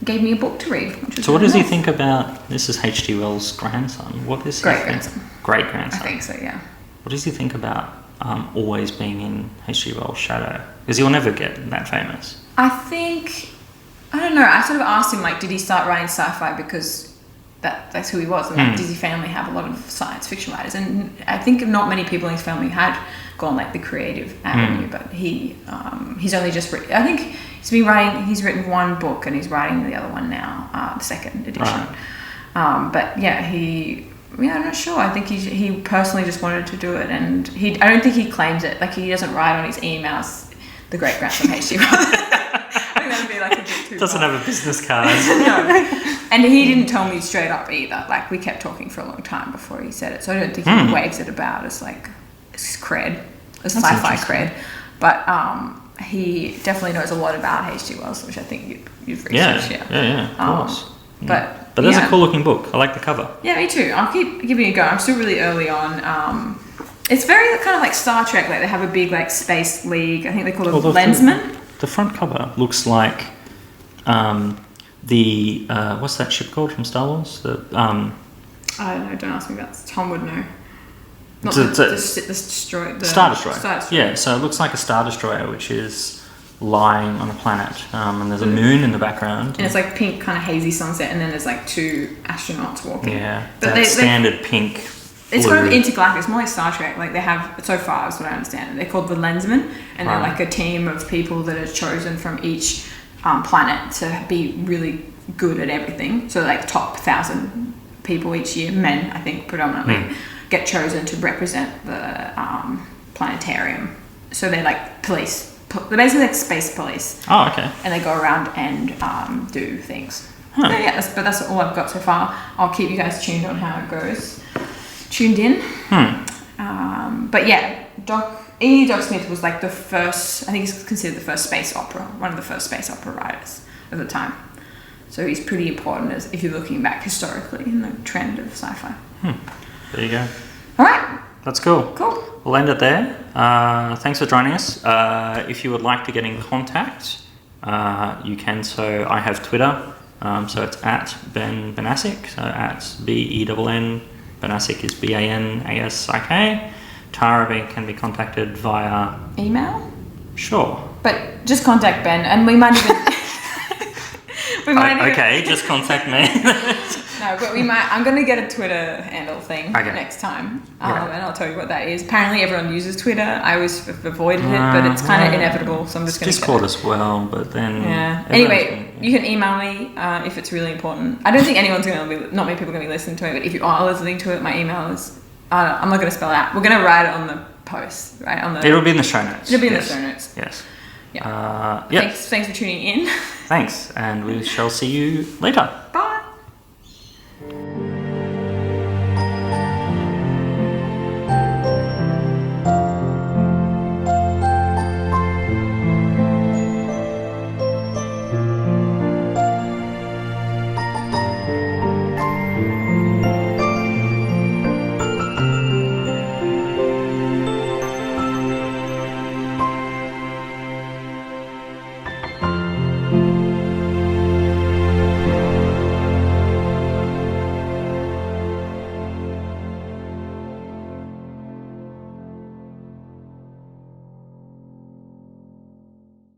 gave me a book to read. So what does he think about? This is H.G. Wells' grandson. What is great grandson? Great grandson. I think so. Yeah. What does he think about always being in H.G. Wells' shadow? Because he'll never get that famous. I don't know. I sort of asked him, like, did he start writing sci-fi because that's who he was? And like, does his family have a lot of science fiction writers? And I think not many people in his family had gone like the creative avenue, but he's only just written... I think he's written one book and he's writing the other one now, the second edition. Right. I'm not sure. I think he personally just wanted to do it, and I don't think he claims it. Like, he doesn't write on his emails, the great grandson H.G. Wells. I think to be like a bit too Doesn't far. have a business card. No. And he didn't tell me straight up either. Like, we kept talking for a long time before he said it. So I don't think he waves it about as like, it's cred, as sci-fi cred. But he definitely knows a lot about H.G. Wells, which I think you've researched. Yeah, of course. But that's a cool looking book. I like the cover. Yeah, me too. I'll keep giving it a go. I'm still really early on. It's very kind of like Star Trek. Like, they have a big like space league. I think they call it Lensman. The front cover looks like the what's that ship called from Star Wars? I don't know. Don't ask me that. Tom would know. Not the Star Destroyer. Yeah, so it looks like a Star Destroyer, which is lying on a planet, and there's a moon in the background. And it's like pink, kind of hazy sunset, and then there's like two astronauts walking. Yeah, but that standard pink. It's kind of intergalactic. It's more like Star Trek. Like, they have, so far is what I understand, they're called the Lensmen, and they're like a team of people that are chosen from each planet to be really good at everything. So like top 1,000 people each year, men I think predominantly, get chosen to represent the planetarium. So they're like police. They're basically like space police. Oh, okay. And they go around and do things. So yeah, but that's all I've got so far. I'll keep you guys tuned on how it goes. Tuned in. But yeah, Doc Smith was like the first, I think he's considered the first space opera, one of the first space opera writers of the time. So he's pretty important if you're looking back historically in the trend of sci-fi. There you go. All right. That's cool. Cool. We'll end it there. Thanks for joining us. If you would like to get in contact, you can. So I have Twitter. So it's at Benn Banasik. So at BENN. Banasik is BANASIK. Tara can be contacted via email. Sure. But just contact Ben, and we might even. Okay, just contact me. No, but we might. I'm going to get a Twitter handle thing next time, and I'll tell you what that is. Apparently, everyone uses Twitter. I always avoided it, but it's kind of inevitable, so I'm just going to. Discord as well, but then. Yeah. Anyway, you can email me if it's really important. I don't think anyone's going to be. Not many people are going to be listening to it, but if you are listening to it, my email is. I'm not going to spell it out. We're going to write it on the post, right? It'll be in the show notes. It'll be in the show notes. Yes. Yeah. Thanks for tuning in. Thanks, and we shall see you later. Bye.